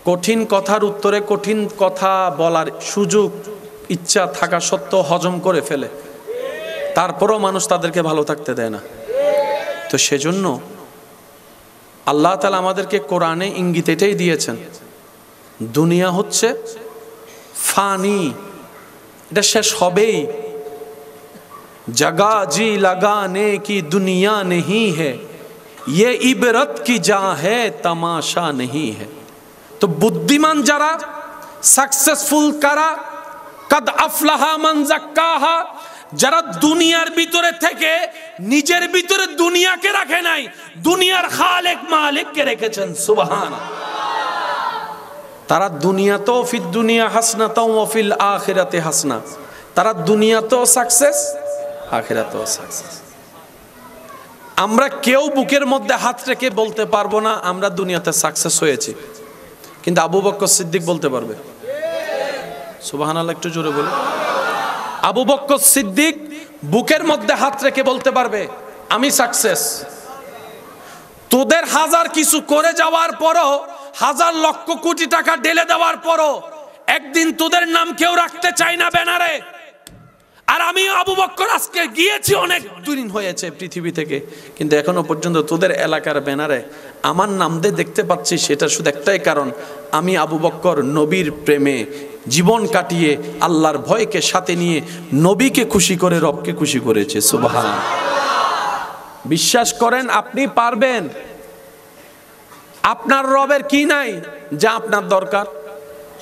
কঠিন কথার উত্তরে কঠিন কথা বলার সুযোগ ইচ্ছা থাকা সত্ত্বেও হজম করে ফেলে, তারপরও মানুষ তাদেরকে ভালো থাকতে দেয় না। তো সেজন্য আল্লাহ তাআলা আমাদেরকে কোরআনে ইঙ্গিত এটাই দিয়েছেন, দুনিয়া হচ্ছে ফানি, এটা শেষ হবেই। जगह जी लगाने की दुनिया नहीं है, ये इबरत की जा है, तमाशा नहीं है। तो बुद्धिमान যারা, সাকসেসফুল কারা, কদ আফলাহা মান যাক্কাহা, যারা দুনিয়ার ভিতরে থেকে নিজের ভিতরে দুনিয়াকে রাখে নাই, দুনিয়ার খালেক মালিককে রেখেছেন। সুবহানাল্লাহ। তারা দুনিয়াতেও ফিদ দুনিয়া হাসনাতাও ওয়া ফিল আখিরাতি হাসনা, তারা দুনিয়াতেও সাকসেস, আখিরাতেও সাকসেস। আমরা কেউ বুকের মধ্যে হাত রেখে বলতে পারবো না আমরা দুনিয়াতে সাকসেস হয়েছি, কিন্তু আবু বকর সিদ্দিক বলতে পারবে। সুবহানাল্লাহ, একটু জোরে বলুন। আবু বকর সিদ্দিক বুকের মধ্যে হাত রেখে বলতে পারবে আমি সাকসেস। তোদের হাজার কিছু করে যাওয়ার পরও, হাজার লক্ষ কোটি টাকা ঢেলে দেওয়ার পরও একদিন তোদের নাম কেউ রাখতে চায় না ব্যানারে। আর আমি আবু বকর আজকে গিয়েছি, অনেক দিন হয়েছে পৃথিবী থেকে, কিন্তু এখনো পর্যন্ত তোদের এলাকার ব্যানারে আমার নাম দিয়ে দেখতে পাচ্ছি, সেটা শুধু একটাই কারণ, আমি আবু বকর নবীর প্রেমে জীবন কাটিয়ে আল্লাহর ভয়কে সাথে নিয়ে নবীকে খুশি করে রবকে খুশি করেছে। সুবহানাল্লাহ। বিশ্বাস করেন আপনি পারবেন। আপনার রবের কি নাই যা আপনার দরকার?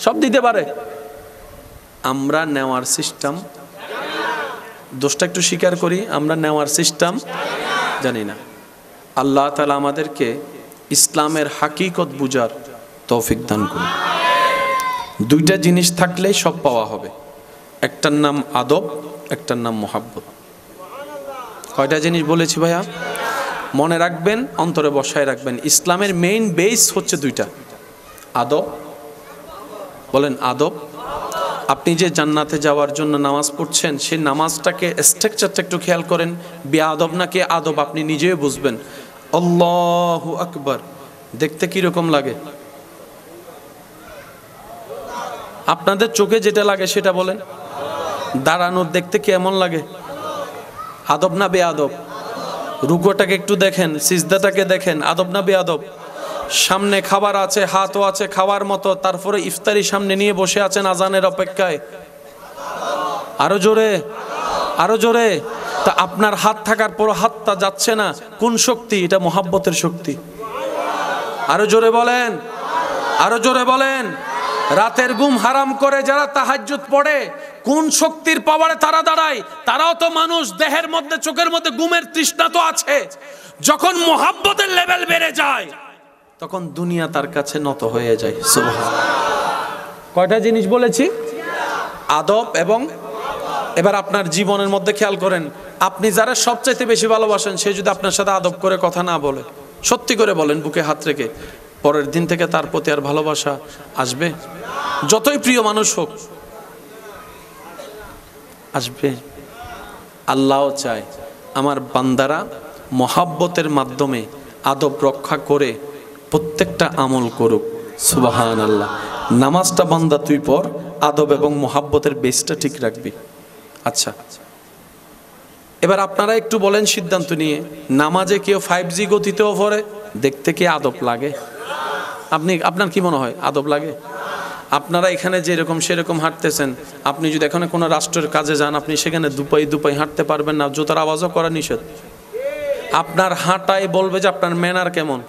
সব দিতে পারে। আমরা নেওয়ার সিস্টেম, দোষটা একটু স্বীকার করি, আমরা নেওয়ার সিস্টেম জানি না। আল্লাহ তাআলা আমাদেরকে ইসলামের হাকিকত বুঝার তৌফিক দান করুন। দুইটা জিনিস থাকলেই সব পাওয়া হবে, একটার নাম আদব, একটার নাম মোহাব্বত। কয়টা জিনিস বলেছি ভাইয়া? মনে রাখবেন, অন্তরে বসায় রাখবেন। ইসলামের মেইন বেস হচ্ছে দুইটা, আদব, বলেন আদব। আপনি যে জান্নাতে যাওয়ার জন্য নামাজ পড়ছেন, সেই নামাজটাকে স্ট্রাকচারটা একটু খেয়াল করেন, বেআদব নাকি আদব আপনি নিজেও বুঝবেন। আল্লাহু আকবার দেখতে কিরকম লাগে? আপনাদের চোখে যেটা লাগে সেটা বলেন। দাঁড়ানোর দেখতে কেমন লাগে? আদব না বেআদব? রুকুটাকে একটু দেখেন, সিজদাটাকে দেখেন, আদব না বেআদব? সামনে খাবার আছে, হাতও আছে খাওয়ার মতো, তারপরে ইফতারি সামনে নিয়ে বসে আছেন আজানের অপেক্ষায়। আরো জোরে, আরো জোরে। তা আপনার হাত থাকার পর হাতটা যাচ্ছে না, কোন শক্তি? এটা মোহাব্বতের শক্তি। আরো জোরে বলেন, আরো জোরে বলেন। রাতের ঘুম হারাম করে যারা তাহাজ্জুদ পড়ে, কোন শক্তির পাওয়ারে তারা দাঁড়ায়? তারাও তো মানুষ, দেহের মধ্যে চোখের মধ্যে ঘুমের তৃষ্ণা তো আছে। যখন মোহাব্বতের লেভেল বেড়ে যায়, তখন দুনিয়া তার কাছে নত হয়ে যায়। সুবহানাল্লাহ। কয়টা জিনিস বলেছি? আদব এবং, এবার আপনার জীবনের মধ্যে খেয়াল করেন, আপনি যারা সবচাইতে বেশি ভালোবাসেন, সে যদি আপনার সাথে আদব করে কথা না বলে, সত্যি করে বলেন বুকে হাত রেখে, পরের দিন থেকে তার প্রতি আর ভালোবাসা আসবে? যতই প্রিয় মানুষ হোক, আসবে? আল্লাহও চায় আমার বান্দারা মোহাব্বতের মাধ্যমে আদব রক্ষা করে প্রত্যেকটা আমল করুক। সুবহানাল্লাহ। নামাজটা বান্দা তুই পড়, আদব এবং মোহাব্বতের বেসটা ঠিক রাখবি। আচ্ছা, এবার আপনারা একটু বলেন সিদ্ধান্ত নিয়ে, নামাজে কেউ 5G গতিতেও পড়ে, দেখতে কি আদব লাগে? আপনার কি মনে হয় আদব লাগে? আপনারা এখানে যেরকম সেরকম হাঁটতেছেন, আপনি যদি এখানে কোনো রাষ্ট্রের কাজে যান, আপনি সেখানে দুপাই হাঁটতে পারবেন না, জুতার আওয়াজও করা নিষেধ। আপনার হাঁটাই বলবে যে আপনার ম্যানার কেমন,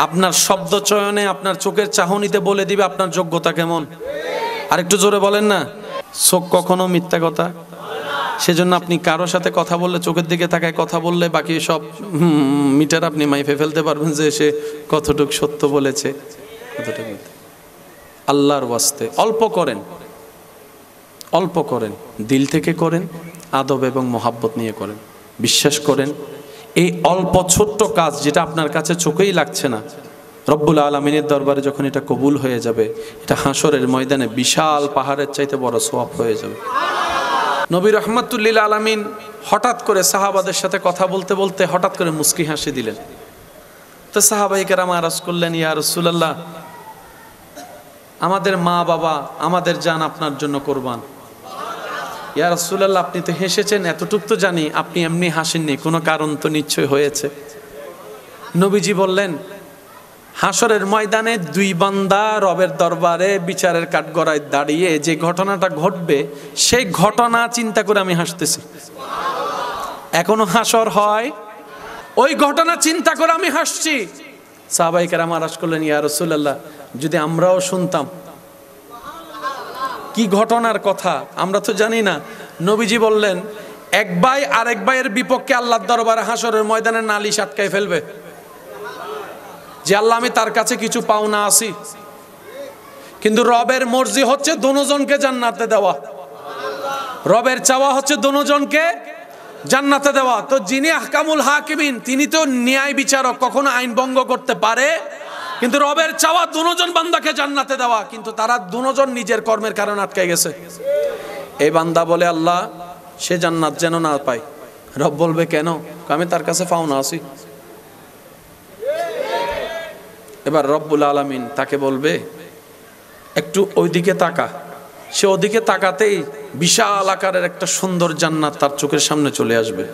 আপনার শব্দ চয়নে, আপনার চোখের চাহনিতে বলে দিবে আপনার যোগ্যতা কেমন। আর একটু জোরে বলেন না। চোখ কখনো মিথ্যা কথা, সেজন্য আপনি কারো সাথে কথা বললে, চোখের দিকে তাকায় কথা বললে বাকি সব মিটার আপনি মাইফে ফেলতে পারবেন যে সে কতটুকু সত্য বলেছে, কতটুকু। আল্লাহর ওয়াস্তে অল্প করেন, অল্প করেন, দিল থেকে করেন, আদব এবং মোহাব্বত নিয়ে করেন। বিশ্বাস করেন এই অল্প ছোট্ট কাজ যেটা আপনার কাছে চোখেই লাগছে না, রব্বুল আলামিনের দরবারে যখন এটা কবুল হয়ে যাবে, এটা হাসরের ময়দানে বিশাল পাহাড়ের চাইতে বড় সওয়াব হয়ে যাবে। নবী রহমাতুল্লিল আলামিন হঠাৎ করে সাহাবাদের সাথে কথা বলতে বলতে হঠাৎ করে মুস্কি হাসি দিলেন। তো সাহাবায়ে কেরাম আরজ করলেন, ইয়া রাসূলুল্লাহ, আমাদের মা বাবা, আমাদের জান আপনার জন্য কোরবান। ইয়া রাসূলুল্লাহ, আপনি তো হেসেছেন, এতটুকু তো জানি আপনি এমনি হাসেননি, কোনো কারণ তো নিশ্চয় হয়েছে। নবীজি বললেন, হাসরের ময়দানে দুই বান্দা রবের দরবারে বিচারের কাঠগড়ায় দাঁড়িয়ে যে ঘটনাটা ঘটবে, সেই ঘটনা চিন্তা করে আমি হাসতেছি। এখনো হাসর হয়, ওই ঘটনা চিন্তা করে আমি হাসছি। সাহাবায়ে কেরাম আরজ করলেন, ইয়া রাসূলুল্লাহ, যদি আমরাও শুনতাম কি ঘটনার কথা, আমরা তো জানি না। নবীজি বললেন, এক ভাই আরেক ভাইয়ের বিপক্ষে আল্লাহর দরবারে হাসরের ময়দানে নালিশ আটকায় ফেলবে যে আল্লাহ আমি তার কাছে কিছু পাওনা আছি, কিন্তু রবের মর্জি হচ্ছে দুজনকে জান্নাতে দেওয়া, রবের চাওয়া হচ্ছে দুজনকে জান্নাতে দেওয়া। তো যিনি আহকামুল হাকিমিন, তিনি তো ন্যায় বিচারক, কখনো আইন ভঙ্গ করতে পারে, কিন্তু রবের চাওয়া দুজন বান্দাকে জান্নাতে দেওয়া, কিন্তু তারা দুজন নিজের কর্মের কারণে আটকে গেছে। এই বান্দা বলে, আল্লাহ সে জান্নাত যেন না পায়। রব বলবে, কেন? আমি তার কাছে পাওনা আছি। এবার রব্বুল আলামিন তাকে বলবে, একটু ওইদিকে তাকা। সে ওদিকে তাকাতেই বিশাল আকারের একটা সুন্দর জান্নাত তার চোখের সামনে চলে আসবে।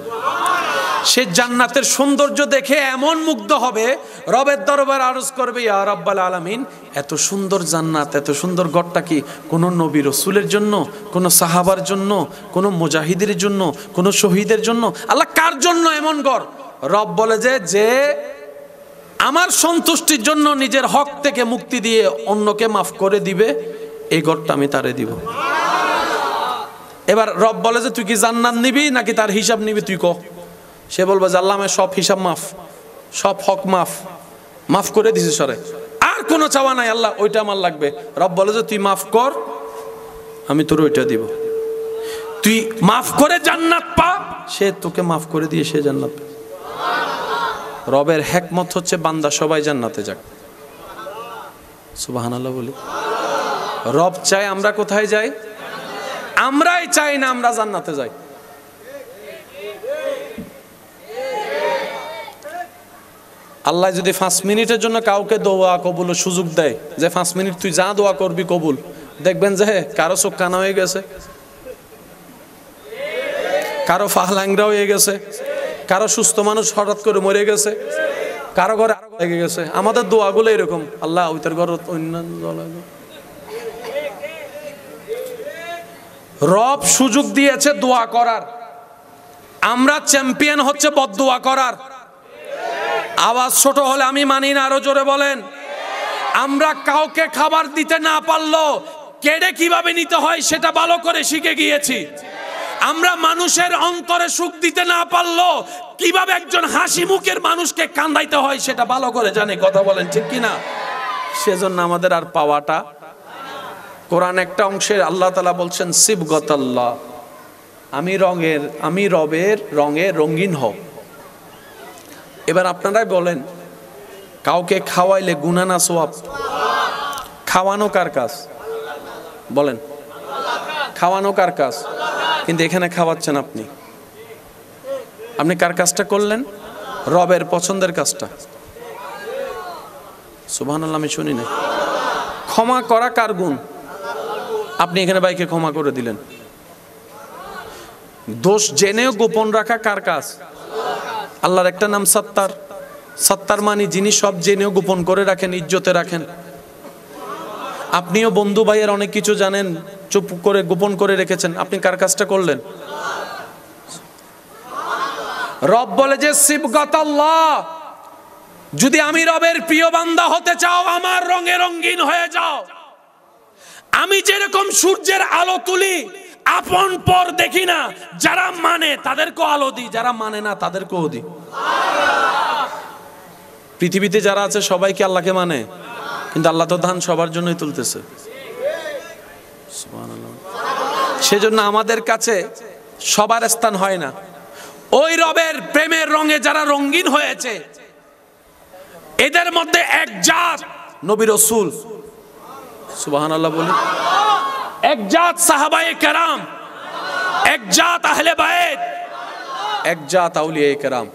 সে জান্নাতের সৌন্দর্য দেখে এমন মুগ্ধ হবে, রবের দরবারে আরজ করবে, ইয়া রাব্বাল আলামিন, এত সুন্দর জান্নাত, এত সুন্দর ঘরটা কি কোনো নবী রাসূলের জন্য, কোনো সাহাবার জন্য, কোনো মুজাহিদের জন্য, কোনো শহীদের জন্য? আল্লাহ কার জন্য এমন ঘর? রব বলে যে আমার সন্তুষ্টির জন্য নিজের হক থেকে মুক্তি দিয়ে অন্যকে মাফ করে দিবে, এই ঘরটা আমি তারে দিব। এবার রব বলে যে তুই কি জান্নাত নিবি নাকি তার হিসাব নিবি, তুই কহ। সে বলবে যে আল্লাহ আমি সব হিসাব মাফ, সব হক মাফ করে দিছি সরে, আর কোনো চাওয়া নাই আল্লাহ, ওইটা আমার লাগবে। রব বলে যে তুই মাফ কর, আমি তোর ওইটা দিব। তুই মাফ করে জান্নাত পা, সে তোকে মাফ করে দিয়ে সে জান্নাত পাবে। রবের হিকমত হচ্ছে বান্দা সবাই জান্নাতে যাক। সুবহানাল্লাহ বলি। রব চাই আমরা কোথায় যাই? আমরাই চাই না আমরা জান্নাতে যাই। আল্লাহ যদি 5 মিনিটের জন্য কাউকে দোয়া কবুল সুযোগ দেয়, যে 5 মিনিট তুই যা দোয়া করবি কবুল, দেখবেন যে কারো চোখ কানা হয়ে গেছে, কারো পা ল্যাংড়া হয়ে গেছে, কারো সুস্থ মানুষ হঠাৎ করে মরে গেছে, কারো ঘরে লেগে গেছে। আমাদের দোয়াগুলো এরকম, আল্লাহ ওইটার ঘর রব সুযোগ দিয়েছে দোয়া করার, আমরা চ্যাম্পিয়ন হচ্ছে বদদোয়া করার। আওয়াজ ছোট হলে আমি মানি না, আরো জোরে বলেন। আমরা কাউকে খাবার দিতে না পারলো কেড়ে কিভাবে নিতে হয় সেটা ভালো করে শিখে গিয়েছি। আমরা মানুষের অন্তরে সুখ দিতে না পারলো কিভাবে একজন হাসি মুখের মানুষকে কান্দাইতে হয় সেটা ভালো করে জানে। কথা বলেন ঠিক কিনা? সেজন্য আমাদের আর পাওয়াটা, কোরআন একটা অংশে আল্লাহ তাআলা বলছেন সিবগতাল্লাহ, আমি রবের রঙে রঙিন হও। এবার আপনারাই বলেন, কাউকে খাওয়াইলে গুনাহ না সওয়াব? খাওয়ানো কার কাজ বলেন? খাওয়ানো কার কাজ? কিন্তু এখানে খাওয়াচ্ছেন আপনি কার কাজটা করলেন? রবের পছন্দের কাজটা। সুবহানাল্লাহ, আমি শুনি না। ক্ষমা করা কার গুণ? আপনি এখানে ভাইকে ক্ষমা করে দিলেন। দোষ জেনেও গোপন রাখা কার কাজ? আল্লাহর একটা নাম সত্তার। সত্তার মানে যিনি সব জেনেও গোপন করে রাখেন, ইজ্জতে রাখেন। আপনিও বন্ধু ভাইয়ের অনেক কিছু জানেন, চুপ করে গোপন করে রেখেছেন, আপনি কার কাজটা করলেন? রব বলে যে সিবগাতাল্লাহ, যদি আমি রবের প্রিয় বান্দা হতে চাও আমার রঙে রঙিন হয়ে যাও। আমি যেরকম সূর্যের আলো তুলি, আপন পর দেখি না, যারা মানে তাদেরকেও আলো দিই, যারা মানে না তাদেরকেও দিই। পৃথিবীতে যারা আছে সবাই কি আল্লাহকে মানে? কিন্তু আল্লাহ তো ধান সবার জন্যই তুলতেছে। সেজন্য আমাদের কাছে সবার স্থান হয় না। ওই রবের প্রেমের রঙে যারা রঙিন হয়েছে, এদের মধ্যে এক জাত নবী রাসূল, সুবহানাল্লাহ বলি, এক জাত সাহাবায়ে কেরাম, এক জাত আহলে বায়েত, এক জাত আউলিয়ায়ে কেরাম।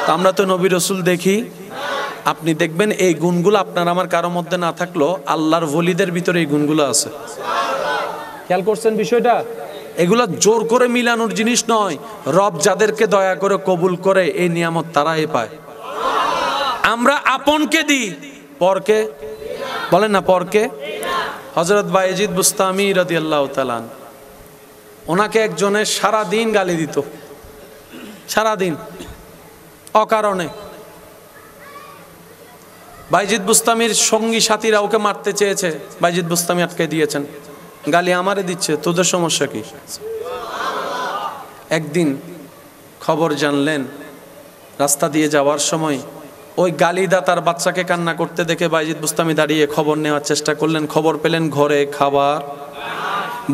তো আমরা তো নবী রাসূল দেখি, আপনি দেখবেন এই গুণগুলো আপনার আমার কারোর মধ্যে না থাকলেও আল্লাহর ওলিদের ভিতরে এই গুণগুলো আছে। খেয়াল করছেন বিষয়টা? এগুলো জোর করে মিলানোর জিনিস নয়। রব যাদেরকে দয়া করে কবুল করে এই নিয়ামত তারাই পায়। আমরা আপনকে দিই, পরকে বলেন না, পরকে। হযরত বায়েজিদ বুস্তামি রাদিয়াল্লাহু তাআলা, ওনাকে একজনের সারা দিন গালি দিত, সারা দিন অকারণে। বায়েজিদ বুস্তামির সঙ্গী সাথীরা ওকে মারতে চেয়েছে, বায়েজিদ বুস্তামি আটকে দিয়েছেন। গালি আমারে দিচ্ছে, তোদের সমস্যা কি? একদিন খবর জানলেন, রাস্তা দিয়ে যাওয়ার সময় ওই গালিদাতার বাচ্চাকে কান্না করতে দেখে বায়েজিদ বুস্তামি দাঁড়িয়ে খবর নেওয়ার চেষ্টা করলেন। খবর পেলেন ঘরে খাবার।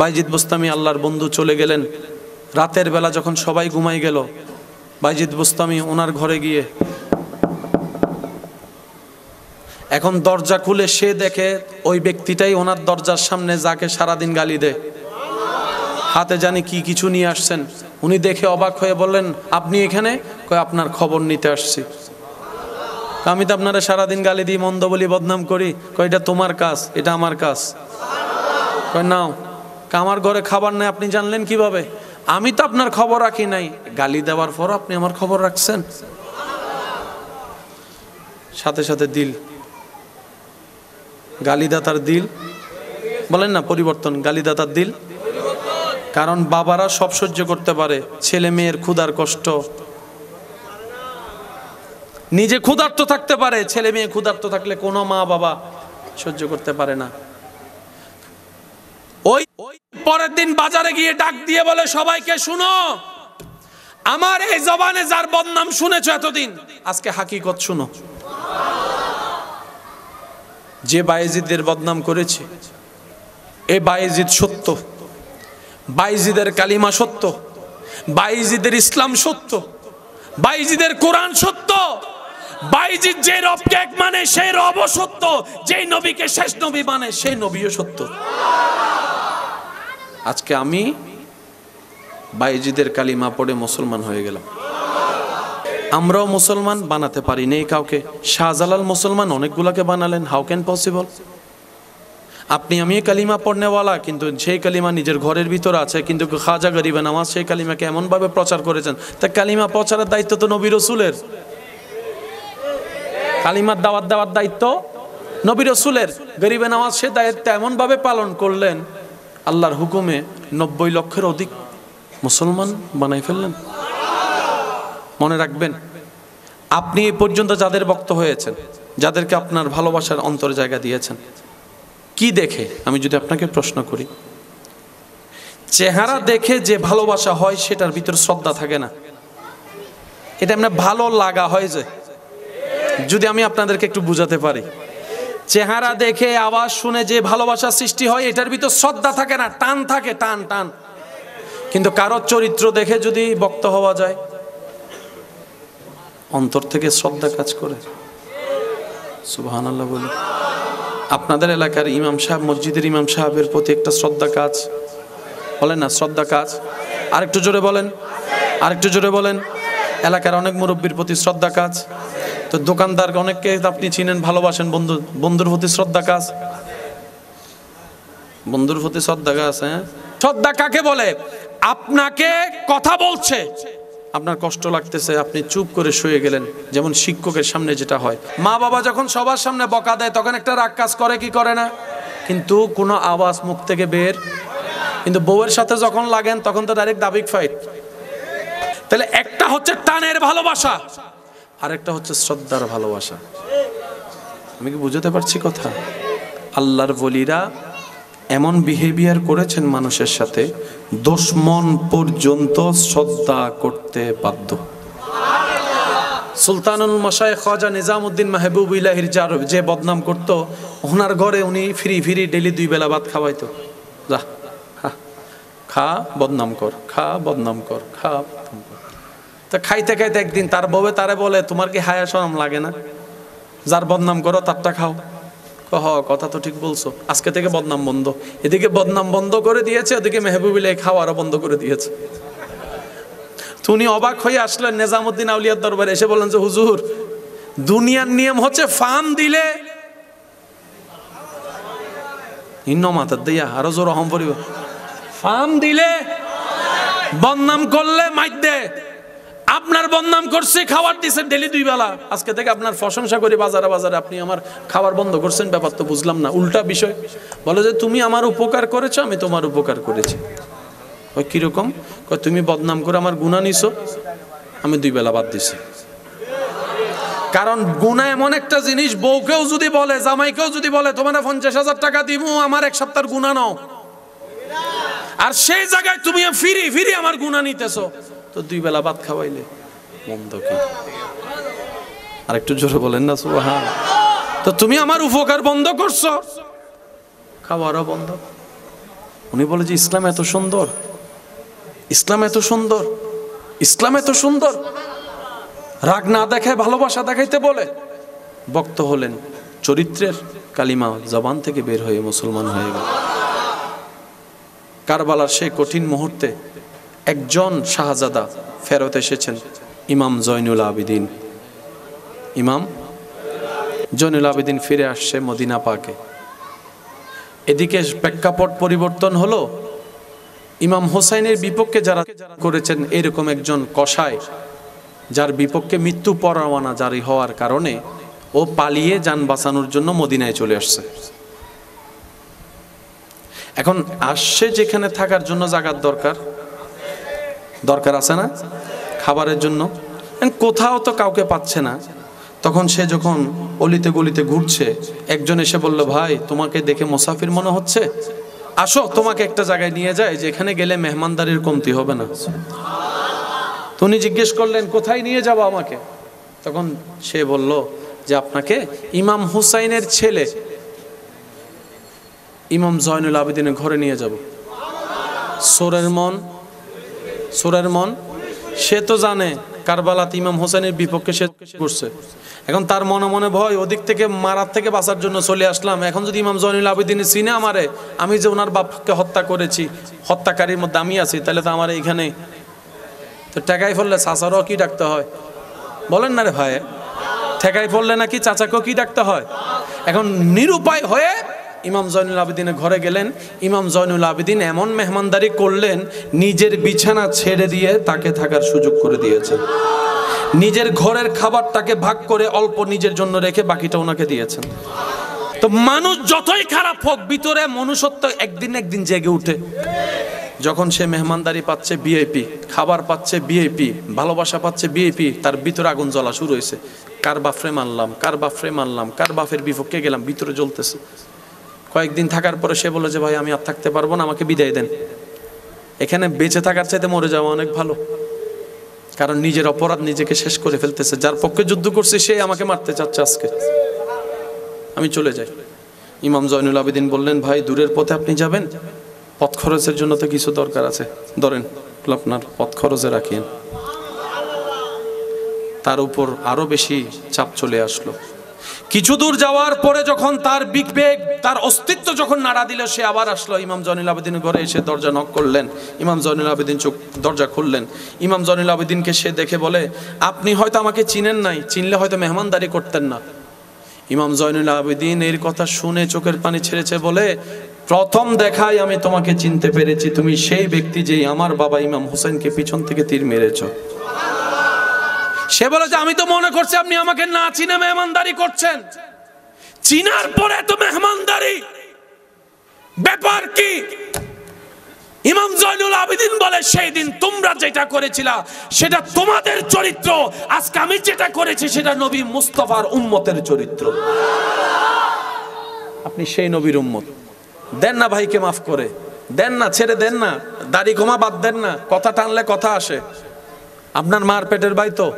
বায়েজিদ বুস্তামি আল্লাহর বন্ধু চলে গেলেন। রাতের বেলা যখন সবাই ঘুমাই গেল, বায়েজিদ বুস্তামি ওনার ঘরে গিয়ে এখন দরজা খুলে সে দেখে ওই ব্যক্তিটাই ওনার দরজার সামনে যাকে সারাদিন গালি দেয়। হাতে জানি কি কিছু নিয়ে আসছেন। উনি দেখে অবাক হয়ে বললেন, আপনি এখানে? কয়, আপনার খবর নিতে আসছি। আমি তো আপনারা সারাদিন গালি দিই, মন্দ বলি, বদনাম করি। কয়, এটা তোমার কাজ, এটা আমার কাজ। কয়, নাও। আমার ঘরে খাবার নেই, আপনি জানলেন কিভাবে? আমি তো আপনার খবর রাখি নাই। গালি দেওয়ার পর আপনি আমার খবর রাখছেন। সাথে সাথে দিল, গালিদাতার দিল, বলেন না পরিবর্তন, গালিদাতার দিল। কারণ বাবারা সব সহ্য করতে পারে, ছেলে মেয়ের ক্ষুধার কষ্ট, নিজে ক্ষুধার্ত থাকতে পারে, ছেলে মেয়ে ক্ষুধার্ত থাকলে কোনো মা বাবা সহ্য করতে পারে না। ওই পরের দিন বাজারে গিয়ে ডাক দিয়ে বলে, সবাইকে শুনো, আমার এই জবানে যার বদনাম শুনেছো এতদিন, আজকে হাকিকত শুনো। যে বায়েজিদের বদনাম করেছে, এ বায়েজিদ সত্য, বায়েজিদের কালিমা সত্য, বায়েজিদের ইসলাম সত্য, বায়েজিদের কোরআন সত্য, বায়েজিদ যে রবকে এক মানে সেই রবও সত্য, যেই নবীকে শেষ নবী মানে সেই নবীও সত্য। আজকে আমি বায়েজিদের কালিমা পড়ে মুসলমান হয়ে গেলাম। আমরাও মুসলমান বানাতে পারি নেই কাউকে। শাহজালাল মুসলমান অনেকগুলাকে বানালেন, হাউ ক্যান পসিবল? আপনি আমি কালিমা পড়নেওয়ালা, কিন্তু সেই কালিমা নিজের ঘরের ভিতর আছে, কিন্তু খাজা গরিবে নামাজ সেই কালিমাকে এমনভাবে প্রচার করেছেন, তা কালিমা প্রচারের দায়িত্ব তো নবী রাসূলের। কালিমার দাওয়াত দেওয়ার দায়িত্ব নবী রাসূলের। গরিবে নামাজ সে দায়িত্ব এমনভাবে পালন করলেন, আল্লাহর হুকুমে 90 লক্ষের অধিক মুসলমান বানাই ফেললেন। মনে রাখবেন, আপনি এই পর্যন্ত যাদের ভক্ত হয়েছেন, যাদেরকে আপনার ভালোবাসার অন্তর জায়গা দিয়েছেন, কি দেখে? আমি যদি আপনাকে প্রশ্ন করি, চেহারা দেখে যে ভালোবাসা হয় সেটার ভিতর শ্রদ্ধা থাকে না, এটা এমনি ভালো লাগা হয়। যে যদি আমি আপনাদেরকে একটু বুঝাতে পারি, চেহারা দেখে আওয়াজ শুনে যে ভালোবাসা সৃষ্টি হয় এটার ভিতর শ্রদ্ধা থাকে না, টান থাকে, টান টান। কিন্তু কারোর চরিত্র দেখে যদি ভক্ত হওয়া যায়, অন্তর থেকে শ্রদ্ধা কাজ করে। সুবহানাল্লাহ বলি। আপনাদের এলাকার ইমাম সাহেব, মসজিদের ইমাম সাহেবের প্রতি একটা শ্রদ্ধা কাজ, বলেন না, শ্রদ্ধা কাজ। আরেকটু জোরে বলেন, আরেকটু জোরে বলেন। এলাকার অনেক মুরব্বীর প্রতি শ্রদ্ধা কাজ। তো দোকানদার অনেককে আপনি চিনেন, ভালোবাসেন, বন্ধুর প্রতি শ্রদ্ধা কাজ, বন্ধুর প্রতি শ্রদ্ধা কাজ। হ্যাঁ, শ্রদ্ধা কাকে বলে? আপনাকে কথা বলছে, আপনার কষ্ট লাগতেছে, আপনি চুপ করে শুয়ে গেলেন, যেমন শিক্ষকের সামনে যেটা হয়। মা বাবা যখন সবার সামনে বকা দেয় তখন একটা রাগ কাজ করে কি করে না? কিন্তু কোনো আওয়াজ মুখ থেকে বের। কিন্তু বউয়ের সাথে যখন লাগেন তখন তো ডাইরেক্ট দাবিক ফাইট। তাহলে একটা হচ্ছে টানের ভালোবাসা, আরেকটা হচ্ছে শ্রদ্ধার ভালোবাসা। আমি কি বুঝতে পারছি কথা? আল্লাহর ওলিরা এমন বিহেভিয়ার করেছেন মানুষের সাথে, দুশমন পর্যন্ত শ্রদ্ধা করতে বাধ্য। সুলতানুল মাশায়েখ খাজা নিজামউদ্দিন মাহবুবুল্লাহির যে বদনাম করত, ওনার ঘরে উনি ফ্রি ডেলি 2 বেলা ভাত খাওয়াইতো। যা খা বদনাম কর, খা বদনাম কর, খা বদনাম কর। তা খাইতে খাইতে একদিন তার বউয়ে তারে বলে, তোমার কি হায়া শরম লাগে না? যার বদনাম করো তারটা খাও। কথা তো ঠিক বলছো, আজকে থেকে বদনাম বন্ধ। এদিকে বদনাম বন্ধ করে দিয়েছে, ওদিকে মেহবুবুল্লাহ খাওয়ারও বন্ধ করে দিয়েছে। উনি অবাক হয়ে আসলেন নিজামউদ্দিন আউলিয়ার দরবারে, এসে বললেন যে হুজুর, দুনিয়ার নিয়ম হচ্ছে ফান দিলে মাথার দিয়া আরো জোর অহম পরিব, ফান দিলে বদনাম করলে মাইর দে। আপনার বদনাম করছে, খাবার দিচ্ছেন ডেলি 2 বেলা, আজকে থেকে আপনার প্রশংসা করি বাজারে বাজারে, আপনি আমার খাবার বন্ধ করছেন, ব্যাপার তো বুঝলাম না। উল্টা বিষয় বলে যে তুমি আমার উপকার করেছো, আমি তোমার উপকার করেছি। ওই কিরকম? তুমি বদনাম করে আমার গুনাহ নিছো, আমি 2 বেলা বাদ দিছি। কারণ গুনাহ এমন একটা জিনিস, বউকেও যদি বলে, জামাইকেও যদি বলে তোমার 50,000 টাকা দিব আমার 1 সপ্তাহের গুনাহ নাও, আর সেই জায়গায় তুমি ফিরি আমার গুনাহ নিতেছো, তো 2 বেলা ভাত খাওয়াইলে মন্দ কি? আর একটু জোরে বলেন না সুবহান। তো তুমি আমার উপকার বন্ধ করছো, খাওয়ারও বন্ধ। উনি বলে যে ইসলাম এত সুন্দর, ইসলাম এত সুন্দর, ইসলাম এত সুন্দর। রাগ না দেখায় ভালোবাসা দেখাইতে বলে। ভক্ত হলেন, চরিত্রের কালিমা জবান থেকে বের হয়ে মুসলমান হয়ে গেল। কারবালার সেই কঠিন মুহূর্তে একজন শাহজাদা ফেরত এসেছেন, ইমাম জয়নুল আবেদিন। ইমাম জয়নুল আবেদিন ফিরে আসছে মদিনা পাকে। এদিকে প্রেক্ষাপট পরিবর্তন হলো, ইমাম হোসাইনের বিপক্ষে যারা করেছেন এরকম একজন কসাই, যার বিপক্ষে মৃত্যু পরোয়ানা জারি হওয়ার কারণে ও পালিয়ে যান বাঁচানোর জন্য মদিনায় চলে আসছে। এখন আসছে যেখানে থাকার জন্য জায়গার দরকার আছে না, খাবারের জন্য। কোথাও তো কাউকে পাচ্ছে না। তখন সে যখন অলিতে গলিতে ঘুরছে, একজন এসে বলল, ভাই তোমাকে দেখে মুসাফির মনে হচ্ছে, আসো তোমাকে একটা জায়গায় নিয়ে যায় যেখানে গেলে মেহমানদারির কমতি হবে না। উনি জিজ্ঞেস করলেন, কোথায় নিয়ে যাবো আমাকে? তখন সে বলল যে আপনাকে ইমাম হুসাইনের ছেলে ইমাম জয়নুল আবেদিনের ঘরে নিয়ে যাব। সোরের মন সে তো জানে কারবালাতে ইমাম হোসেনের বিপক্ষে সে করছে। এখন তার মনে মনে ভয়, ওদিক থেকে মারার থেকে বাঁচার জন্য চলে আসলাম। এখন যদি ইমাম জয়নুল আবেদিনের চিনে আমারে, আমি যে ওনার বাপকে হত্যা করেছি, হত্যাকারীর মধ্যে আমি আছি, তাহলে তো আমার এইখানে তো ঠেকাই ফেললে চাচারও কি ডাকতে হয়? বলেন না রে ভাই, ঠেকাই ফেললে নাকি চাচাকেও কি ডাকতে হয়? এখন নিরুপায় হয়ে ইমাম জয়নুল আবেদিনের ঘরে গেলেন। ইমাম জয়নুল আবেদিন এমন মেহমানদারি করলেন, নিজের বিছানা ছেড়ে দিয়ে তাকে থাকার সুযোগ করে দিয়েছেন। নিজের ঘরের খাবারটাকে ভাগ করে অল্প নিজের জন্য রেখে বাকিটা ওনাকে দিয়েছেন। তো মানুষ যতই খারাপ হোক, ভিতরে মনুষ্যত্ব একদিন জেগে উঠে। যখন সে মেহমানদারি পাচ্ছে ভিআইপি, খাবার পাচ্ছে ভিআইপি, ভালোবাসা পাচ্ছে ভিআইপি, তার ভিতরে আগুন জ্বলা শুরু হয়েছে। কার বাপরে মানলাম, কার বাপের বিপক্ষে গেলাম, ভিতরে জ্বলতেছে। কয়েকদিন থাকার পরে সে বলে যে ভাই আমি আর থাকতে পারবো না, আমাকে বিদায় দেন। এখানে বেঁচে থাকার চাইতে মরে যাওয়া অনেক ভালো। কারণ নিজের অপরাধ নিজেকে শেষ করে ফেলতেছে। যার পক্ষে যুদ্ধ করছে সে আমাকে মারতে চাচ্ছে, আজকে আমি চলে যাই। ইমাম জয়নুল আবেদিন বললেন, ভাই দূরের পথে আপনি যাবেন, পথ খরচের জন্য তো কিছু দরকার আছে, ধরেন আপনার পথ খরচে রাখেন। তার উপর আরো বেশি চাপ চলে আসলো। কিছু দূর যাওয়ার পরে যখন তার বিবেক, তার অস্তিত্ব যখন নাড়া দিল, সে আবার আসলো ইমাম জয়নুল আবেদিনের ঘরে। এসে দরজা নক করলেন। ইমাম জয়নুল আবেদিন দরজা খুললেন। ইমাম জয়নুল আবেদিনকে সে দেখে বলে, আপনি হয়তো আমাকে চিনেন নাই, চিনলে হয়তো মেহমানদারি করতেন না। ইমাম জয়নুল আবেদিন এর কথা শুনে চোখের পানি ছেড়েছে, বলে, প্রথম দেখায় আমি তোমাকে চিনতে পেরেছি, তুমি সেই ব্যক্তি যে আমার বাবা ইমাম হোসেনকে পিছন থেকে তীর মেরেছ। সে বলে যে আমি তো মনে করছি আপনি আমাকে না চিনে মেহমানদারি করছেন, চিনার পরে তো মেহমানদারি, ব্যাপার কি? ইমাম জয়নুল আবেদিন বলে সেই দিন তোমরা যেটা করেছিলা সেটা তোমাদের চরিত্র, আজকে আমি যেটা করেছি সেটা নবী মুস্তাফার উম্মতের চরিত্র। আপনি সেই নবীর উম্মত, দেন না ভাইকে মাফ করে দেন না, ছেড়ে দেন না, দাড়ি গোমা বাদ দেন না, কথা টানলে কথা আসে। আপনার মার পেটের ভাই তো,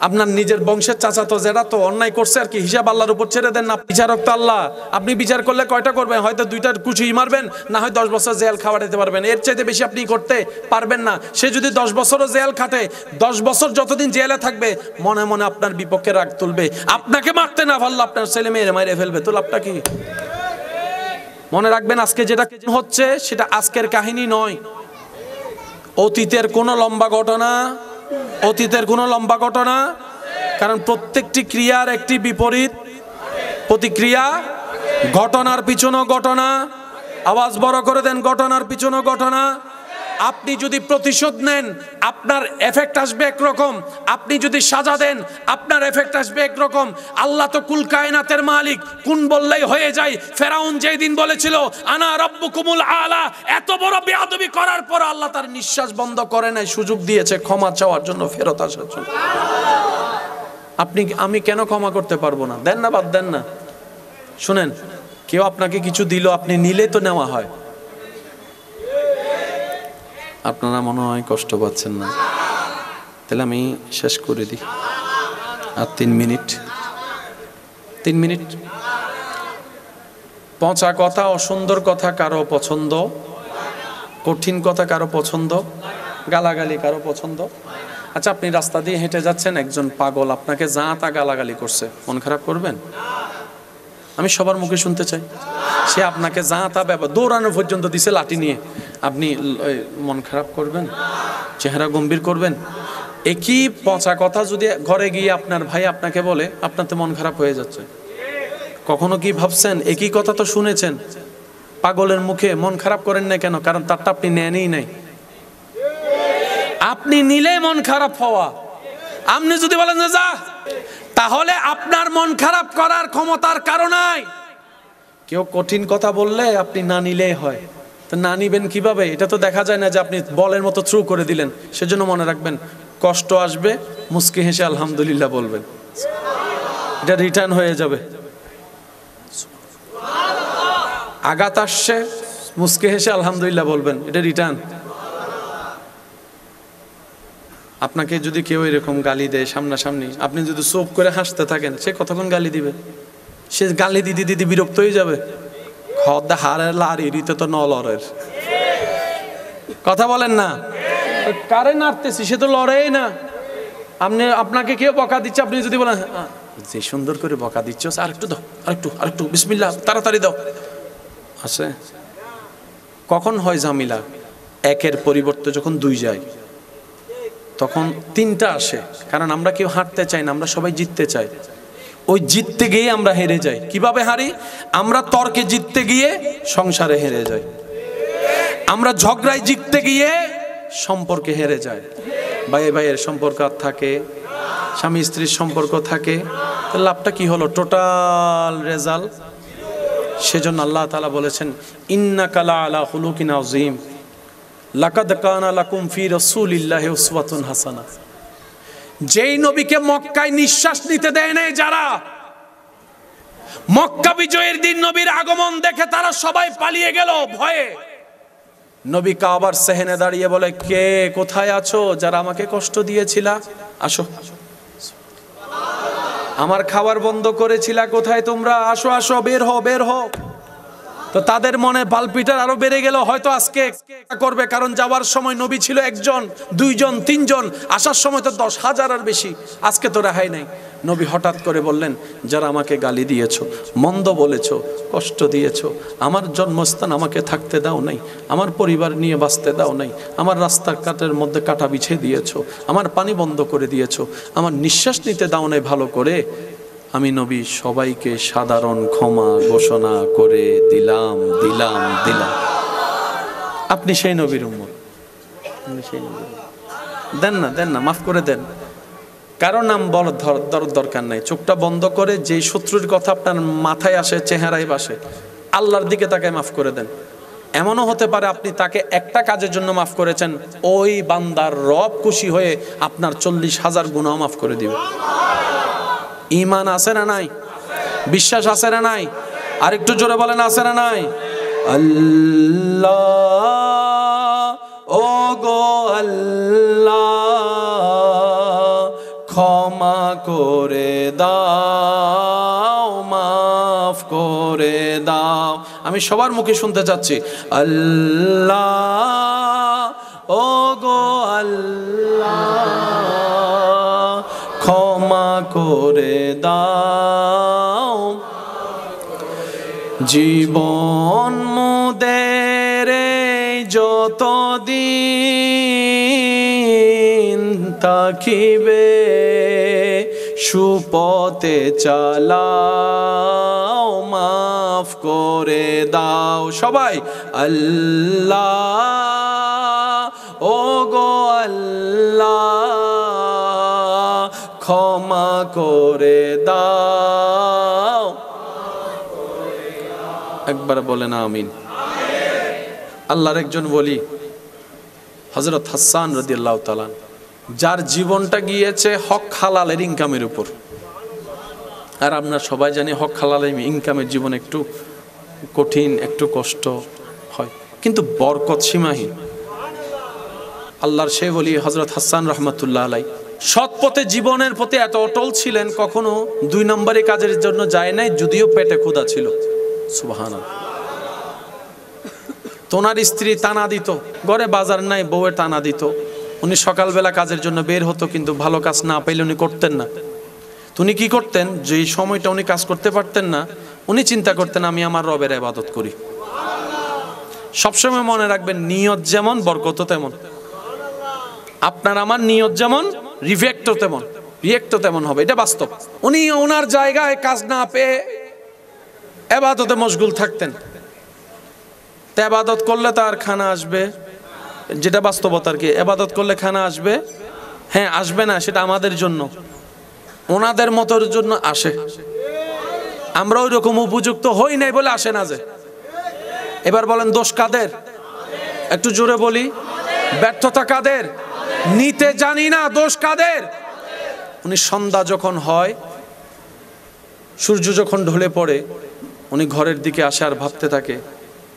আপনার নিজের বংশের চাচা তো, যেটা তো অন্যায় করছে আর কি, হিসাব আল্লাহর উপর ছেড়ে দেন না। বিচারক তো আল্লাহ, আপনি বিচার করলে কয়টা করবেন? হয়তো 2টা কুচি মারবেন, না হয় 10 বছর জেল খাওয়াতে পারবেন, এর চাইতে বেশি আপনি করতে পারবেন না। সে যদি 10 বছরও জেল খাটে, 10 বছর যতদিন জেলে থাকবে মনে মনে আপনার বিপক্ষে রাগ তুলবে, আপনাকে মারতে না পারলে আপনার ছেলে মেয়ের মাইরে ফেলবে, তো লাভটা কি? মনে রাখবেন আজকে যেটা হচ্ছে সেটা আজকের কাহিনী নয়, অতীতের কোনো লম্বা ঘটনা, অতীতের কোনো লম্বা ঘটনা। কারণ প্রত্যেকটি ক্রিয়ার একটি বিপরীত প্রতিক্রিয়া, ঘটনার পিছনেও ঘটনা, আওয়াজ বড় করে দেন, ঘটনার পিছনেও ঘটনা। আপনি যদি প্রতিশোধ নেন আপনার এফেক্ট আসবে একরকম, আপনি যদি সাজা দেন আপনার এফেক্ট আসবে একরকম। আল্লাহ তো কুল কায়নাতের মালিক, কোন বললেই হয়ে যায়। ফেরাউন যেই দিন বলেছিল আনা রাব্বুকুমুল আলা, এত বড় বেয়াদবি করার পর আল্লাহ তার নিঃশ্বাস বন্ধ করে নাই, সুযোগ দিয়েছে ক্ষমা চাওয়ার জন্য, ফেরত আসার জন্য। আপনি আমি কেন ক্ষমা করতে পারবো না? দেন না, বাদ দেন না। শুনেন, কেউ আপনাকে কিছু দিল, আপনি নিলে তো নেওয়া হয়। আপনারা মনে হয় কষ্ট পাচ্ছেন না, তাহলে আমি শেষ করে দিই। আর 3 মিনিট। পচা কথা, অসুন্দর কথা কারো পছন্দ, কঠিন কথা কারো পছন্দ, গালাগালি কারো পছন্দ। আচ্ছা, আপনি রাস্তা দিয়ে হেঁটে যাচ্ছেন, একজন পাগল আপনাকে যা তা গালাগালি করছে, মন খারাপ করবেন? আমি সবার মুখে শুনতে চাই। সে আপনাকে যা তা দৌড়ানো পর্যন্ত দিছে লাঠি নিয়ে, আপনি মন খারাপ করবেন? চেহারা গম্ভীর করবেন? একই পচা কথা যদি ঘরে গিয়ে আপনার ভাই আপনাকে বলে, আপনার তো মন খারাপ হয়ে যাচ্ছে। কখনো কি ভাবছেন, একই কথা তো শুনেছেন, পাগলের মুখে মন খারাপ করেন না কেন? কারণ তারটা আপনি নেনই নাই। আপনি নিলে মন খারাপ হওয়া, আপনি যদি বলেন যে যা, তাহলে আপনার মন খারাপ করার ক্ষমতার কারণ নাই। কেউ কঠিন কথা বললে আপনি না নিলেই হয়, তো না নিবেন কিভাবে? এটা তো দেখা যায় না যে আপনি বলের মতো থ্রু করে দিলেন। সেজন্য মনে রাখবেন, কষ্ট আসবে, মুস্কি হেসে আলহামদুলিল্লাহ বলবেন, এটা রিটার্ন হয়ে যাবে। আঘাত আসছে, মুস্কি হেসে আলহামদুলিল্লাহ বলবেন, এটা রিটার্ন। আপনাকে যদি কেউ এরকম গালি দেয় সামনাসামনি, আপনি যদি চুপ করে হাসতে থাকেন, সে কতক্ষণ গালি দিবে? সে গালি দিদি দিদি বিরক্ত হয়ে যাবে। খদ্দা হারের লারিতে তো নলরের কথা বলেন না, কারে নাড়তেছি, সে তো লড়েই না। আপনাকে কেউ বকা দিচ্ছে, আপনি যদি বলেন যে সুন্দর করে বকা দিচ্ছ, আরেকটু দাও, আরেকটু বিসমিল্লাহ, তাড়াতাড়ি দাও, আছে। কখন হয় ঝামেলা? একের পরিবর্তে যখন 2 যায়, তখন 3টা আসে। কারণ আমরা কেউ হারতে চাই না, আমরা সবাই জিততে চাই। ওই জিততে গিয়ে আমরা হেরে যাই। কিভাবে হারি? আমরা তর্কে জিততে গিয়ে সংসারে হেরে যাই, আমরা ঝগড়ায় জিততে গিয়ে সম্পর্কে হেরে যায়, ভাই ভাইয়ের সম্পর্ক থাকে, স্বামী স্ত্রীর সম্পর্ক থাকে, লাভটা কি হলো? Total result. সেজন্য আল্লাহ তাআলা বলেছেন, ইন্নাকা লাআলা খুলুকিন আযীম, লাকাদ কানা লাকুম ফি রাসূলিল্লাহি উসওয়াতুন হাসানাহ। যেই নবীকে মক্কায় নিঃশ্বাস নিতে দেয় নাই যারা, মক্কা বিজয়ের দিন নবীর আগমন দেখে তারা সবাই পালিয়ে গেল ভয়ে। নবী কাবার সেহেনে দাঁড়িয়ে বলে, কে কোথায় আছো যারা আমাকে কষ্ট দিয়েছিলা? আসো, আমার খাবার বন্ধ করেছিলা, কোথায় তোমরা? আসো আসো, বের হও। তো তাদের মনে পালপিটার আরো বেড়ে গেল, হয়তো আজকে করবে। কারণ যাওয়ার সময় নবী ছিল 1 জন 2 জন 3 জন, আসার সময় তো 10,000 আর বেশি। আজকে তো রেহাই নাই। নবী হঠাৎ করে বললেন, যারা আমাকে গালি দিয়েছো, মন্দ বলেছো, কষ্ট দিয়েছো, আমার জন্মস্থান আমাকে থাকতে দাও নাই, আমার পরিবার নিয়ে বাঁচতে দাও নাই, আমার রাস্তাঘাটের মধ্যে কাটা বিছিয়ে দিয়েছো, আমার পানি বন্ধ করে দিয়েছো, আমার নিঃশ্বাস নিতে দাও নাই ভালো করে, আমি নবী সবাইকে সাধারণ ক্ষমা ঘোষণা করে দিলাম। আপনি সেই নবীর উম্মত, দেন না, দেন না, মাফ করে দেন। কারো নাম বল দরকার নাই। চোখটা বন্ধ করে যেই শত্রুর কথা আপনার মাথায় আসে, চেহারায় বাসে, আল্লাহর দিকে তাকে মাফ করে দেন। এমনও হতে পারে আপনি তাকে একটা কাজের জন্য মাফ করেছেন, ওই বান্দার রব খুশি হয়ে আপনার 40,000 গুনাহ মাফ করে দিবে। ঈমান আছে না নাই? বিশ্বাস আছে না নাই? আরেকটু জোরে বলেন, আছে না নাই? আল্লাহ, ও গো আল্লাহ, ক্ষমা করে দাও, মাফ করে দাও। আমি সবার মুখে শুনতে চাচ্ছি, আল্লাহ, ও গো আল্লাহ, ক্ষমা করে দাও। জীবন মোদের যতদিন থাকিবে, সুপথে চালাও, মাফ করে দাও। সবাই আল্লাহ, ও গো আল্লাহ, ক্ষমা করে দাও। একবার বলেন আমিন। আল্লাহর একজন ওলি হযরত হাসান রাদিয়াল্লাহু তাআলা, যার জীবনটা গিয়েছে হক হালালের ইনকামের উপর। আর আমরা সবাই জানি হক হালালের ইনকামের জীবন একটু কঠিন, একটু কষ্ট হয়, কিন্তু বরকত সীমাহীন। আল্লাহর সেই ওলি হযরত হাসান রাহমাতুল্লাহ আলাইহি সৎ পথে জীবনের প্রতি এত অটল ছিলেন, কখনো 2 নম্বরী কাজের জন্য যায় নাই, যদিও পেটে ক্ষুধা ছিল। সুবহানাল্লাহ। তোনার স্ত্রী টানা দিত, ঘরে বাজার নাই, বউয়ের টানা দিত। উনি সকালবেলা কাজের জন্য বের হতো, কিন্তু ভালো কাজ না পাইলে উনি করতেন না। উনি কি করতেন, যেই সময়টা উনি কাজ করতে পারতেন না, উনি চিন্তা করতেন আমি আমার রবের ইবাদত করি। সবসময় মনে রাখবেন, নিয়ত যেমন বরকতও তেমন। আপনার আমার নিয়ত যেমন, রিয়েক্টও তেমন হবে, এটা বাস্তব। উনি ওনার জায়গায় কাজ না পেয়ে ইবাদতে মশগুল থাকতেন। ইবাদত করলে তার খানা আসবে, যেটা বাস্তবতা আর কি। ইবাদত করলে খানা আসবে, হ্যাঁ আসবে না সেটা আমাদের জন্য, ওনাদের মতের জন্য আসে। আমরা ওই রকম উপযুক্ত হই নাই বলে আসে না যে। এবার বলেন দোষ কাদের? একটু জোরে বলি, ব্যর্থতা কাদের? নিতে জানি না, দোষ কাদের? উনি সন্ধ্যা যখন হয়, সূর্য যখন ঢলে পড়ে, উনি ঘরের দিকে আসে আর ভাবতে থাকে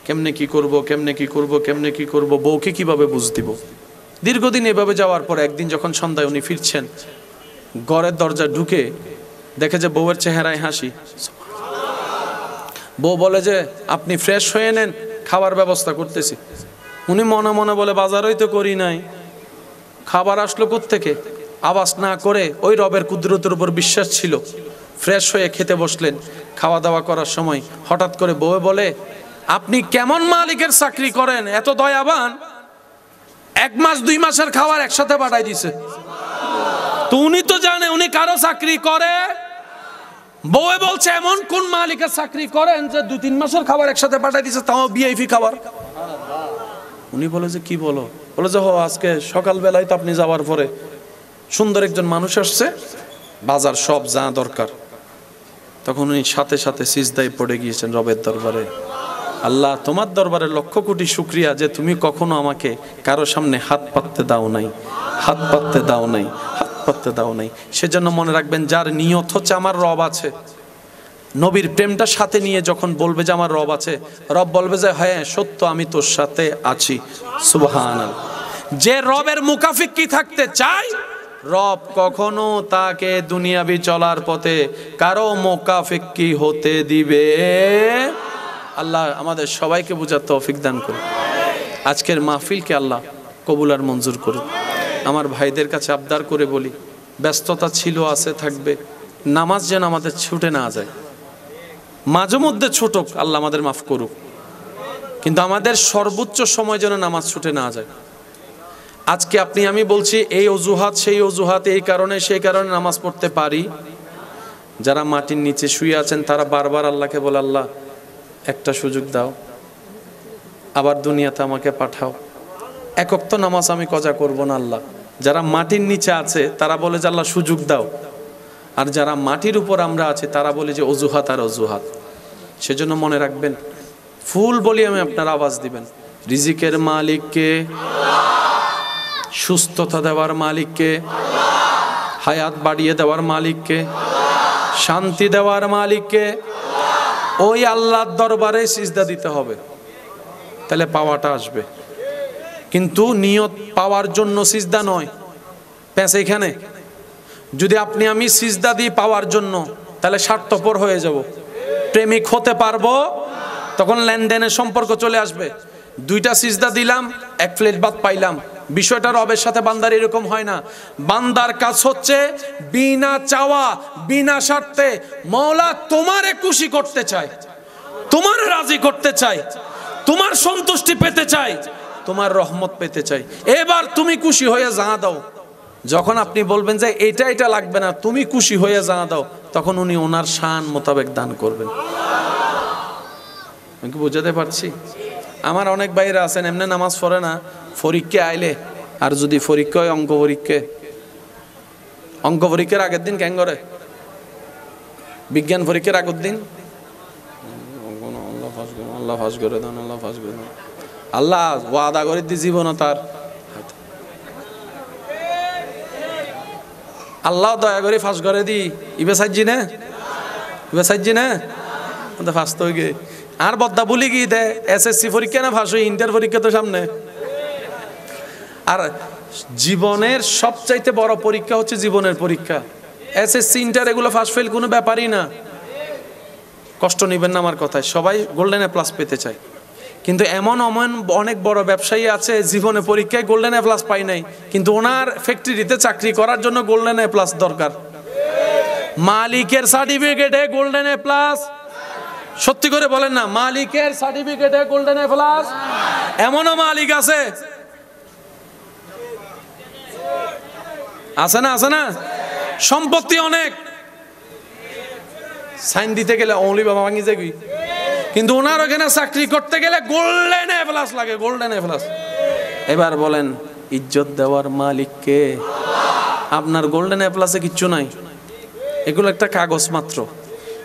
কেমনে কি করব, কেমনে কি করব, কেমনে কি করব, বউকে কিভাবে বুঝ দিব। দীর্ঘদিন এভাবে যাওয়ার পর একদিন যখন সন্ধ্যায় উনি ফিরছেন, ঘরের দরজা ঢুকে দেখে যে বউয়ের চেহারায় হাসি। বউ বলে যে আপনি ফ্রেশ হয়ে নেন, খাবার ব্যবস্থা করতেছি। উনি মনে মনে বলে বাজারই তো করি নাই, খাবার আসলো কোত্থেকে? আওয়াজ না করে ওই রবের কুদরতের উপর বিশ্বাস ছিল, ফ্রেশ হয়ে খেতে বসলেন। খাওয়া দাওয়া করার সময় হঠাৎ করে বউ বলে, আপনি কেমন মালিকের চাকরি করেন, এত দয়াবান, 1 মাস 2 মাসের খাবার একসাথে পাঠাই দিছে। তো উনি তো জানে উনি কারো চাকরি করে। বউ বলছে এমন কোন মালিকের চাকরি করেন যে 2-3 মাসের খাবার একসাথে পাঠাই দিছে, তাও ভিআইপি খাবার। উনি বলে যে কি বলো? বলে যে আজকে সকালবেলায় তো আপনি যাওয়ার পরে সুন্দর একজন মানুষ আসছে, বাজার সব যা দরকার। তখন উনি সাথে সাথে সিজদায় পড়ে গিয়েছেন রবের দরবারে। আল্লাহ, তোমার দরবারে লক্ষ কোটি শুকরিয়া যে তুমি কখনো আমাকে কারো সামনে হাত পাততে দাও নাই, হাত পাততে দাও নাই, হাত পাততে দাও নাই। সেজন্য মনে রাখবেন, যার নিয়ত হচ্ছে আমার রব আছে, নবীর প্রেমটা সাথে নিয়ে যখন বলবে যে আমার রব আছে, রব বলবে যে হ্যাঁ সত্য, আমি তোর সাথে আছি। সুবহানাল্লাহ। যে রবের মুকাফিকি থাকতে চায়, রব কখনো তাকে দুনিয়াবি চলার পথে কারো মুকাফিকি হতে দিবে। আল্লাহ আমাদের সবাইকে বুঝার তৌফিক দান করুন। আজকের মাহফিলকে আল্লাহ কবুল আর মঞ্জুর করুন। আমার ভাইদের কাছে আবদার করে বলি, ব্যস্ততা ছিল, আছে, থাকবে, নামাজ যেন আমাদের ছুটে না যায়। মাঝে মধ্যে ছোটক, আল্লাহ আমাদের মাফ করুক, কিন্তু আমাদের সর্বোচ্চ সময় যেন নামাজ ছুটে না যায়। আজকে আপনি আমি বলছি এই অজুহাত সেই অজুহাত, এই কারণে সেই কারণে নামাজ পড়তে পারি। যারা মাটির নিচে শুয়ে আছেন তারা বারবার আল্লাহকে বলে, আল্লাহ একটা সুযোগ দাও, আবার দুনিয়াতে আমাকে পাঠাও। এক ওয়াক্ত নামাজ আমি কজা করব না আল্লাহ, যারা মাটির নিচে আছে তারা বলে যে আল্লাহ সুযোগ দাও, আর যারা মাটির উপর আমরা আছি তারা বলে যে অজুহাত আর অজুহাত। সেজন্য মনে রাখবেন, ফুল বলি আমি আপনার আওয়াজ দিবেন, রিজিকের মালিককে, সুস্থতা দেওয়ার মালিককে, হায়াত বাড়িয়ে দেওয়ার মালিককে, শান্তি দেওয়ার মালিককে, ওই আল্লাহর দরবারে সিজদা দিতে হবে, তাহলে পাওয়াটা আসবে। কিন্তু নিয়ত পাওয়ার জন্য সিজদা নয়। প্যাঁচ এখানে, যদি আপনি আমি সিজদা দিই পাওয়ার জন্য, তাহলে স্বার্থপর হয়ে যাব, প্রেমিক হতে পারবো, তখন লেনদেনের সম্পর্ক চলে আসবে। দুইটা সিজদা দিলাম, এক প্লেট ভাত পাইলাম, বিষয়টা রবের সাথে বান্দার এরকম হয় না। বান্দার কাজ হচ্ছে বিনা চাওয়া বিনা স্বার্থে, মওলা তোমারে খুশি করতে চাই, তোমার রাজি করতে চাই, তোমার সন্তুষ্টি পেতে চাই, তোমার রহমত পেতে চাই, এবার তুমি খুশি হয়ে জানা দাও। যখন আপনি বলবেন যে এটা এটা লাগবে না, তুমি খুশি হয়ে জানা দাও, তখন উনি ওনার শান মোতাবেক দান করবেন। আমি কি বুঝাতে পারছি? আমার অনেক ভাইরা আছেন এমনি নামাজ পড়ে না, পরীক্ষা আইলে, আর যদি পরীক্ষা হয় অঙ্ক পরীক্ষার আগের দিন কেন করে, বিজ্ঞান পরীক্ষার আগের দিন আল্লাহ ফাঁস করে দেন, আল্লাহ ফাঁস করে দেন, আল্লাহ ওয়াদা করে দি জীবন তার, আল্লাহ দয়া করে ফাঁস করে দি, ইবে সাইজি না ফাঁস তো গে আর বদ্দা বলি কি দে, এসএসসি পরীক্ষা না ফাঁস, ইন্টার পরীক্ষা তো সামনে। আর জীবনের সবচাইতে বড় পরীক্ষা হচ্ছে জীবনের পরীক্ষা। এসএসসি ইন্টার এগুলো ফাঁস ফেল কোনো ব্যাপারই না, কষ্ট নিবেন না আমার কথায়। সবাই গোল্ডেন এ প্লাস পেতে চায়, কিন্তু এমন অনেক বড় ব্যবসায়ী আছে জীবনে পরীক্ষায় গোল্ডেন এ প্লাস পাই নাই, কিন্তু ওনার ফ্যাক্টরিতে চাকরি করার জন্য গোল্ডেন এ প্লাস দরকার। মালিকের সার্টিফিকেটে গোল্ডেন এ প্লাস, সত্যি করে বলেন না, মালিকের সার্টিফিকেটে গোল্ডেন এ প্লাস। এমনও মালিক আছে না, সম্পত্তি অনেক, সাইন দিতে গেলে অনলি বাবা ভাঙি যাবি, কিন্তু ওনার ওখানে চাকরি করতে গেলে গোল্ডেন এ প্লাস লাগে, গোল্ডেন এ প্লাস। এবার বলেন ইজ্জত দেওয়ার মালিককে, আপনার গোল্ডেন এ প্লাসে কিচ্ছু নাই, এগুলো একটা কাগজ মাত্র।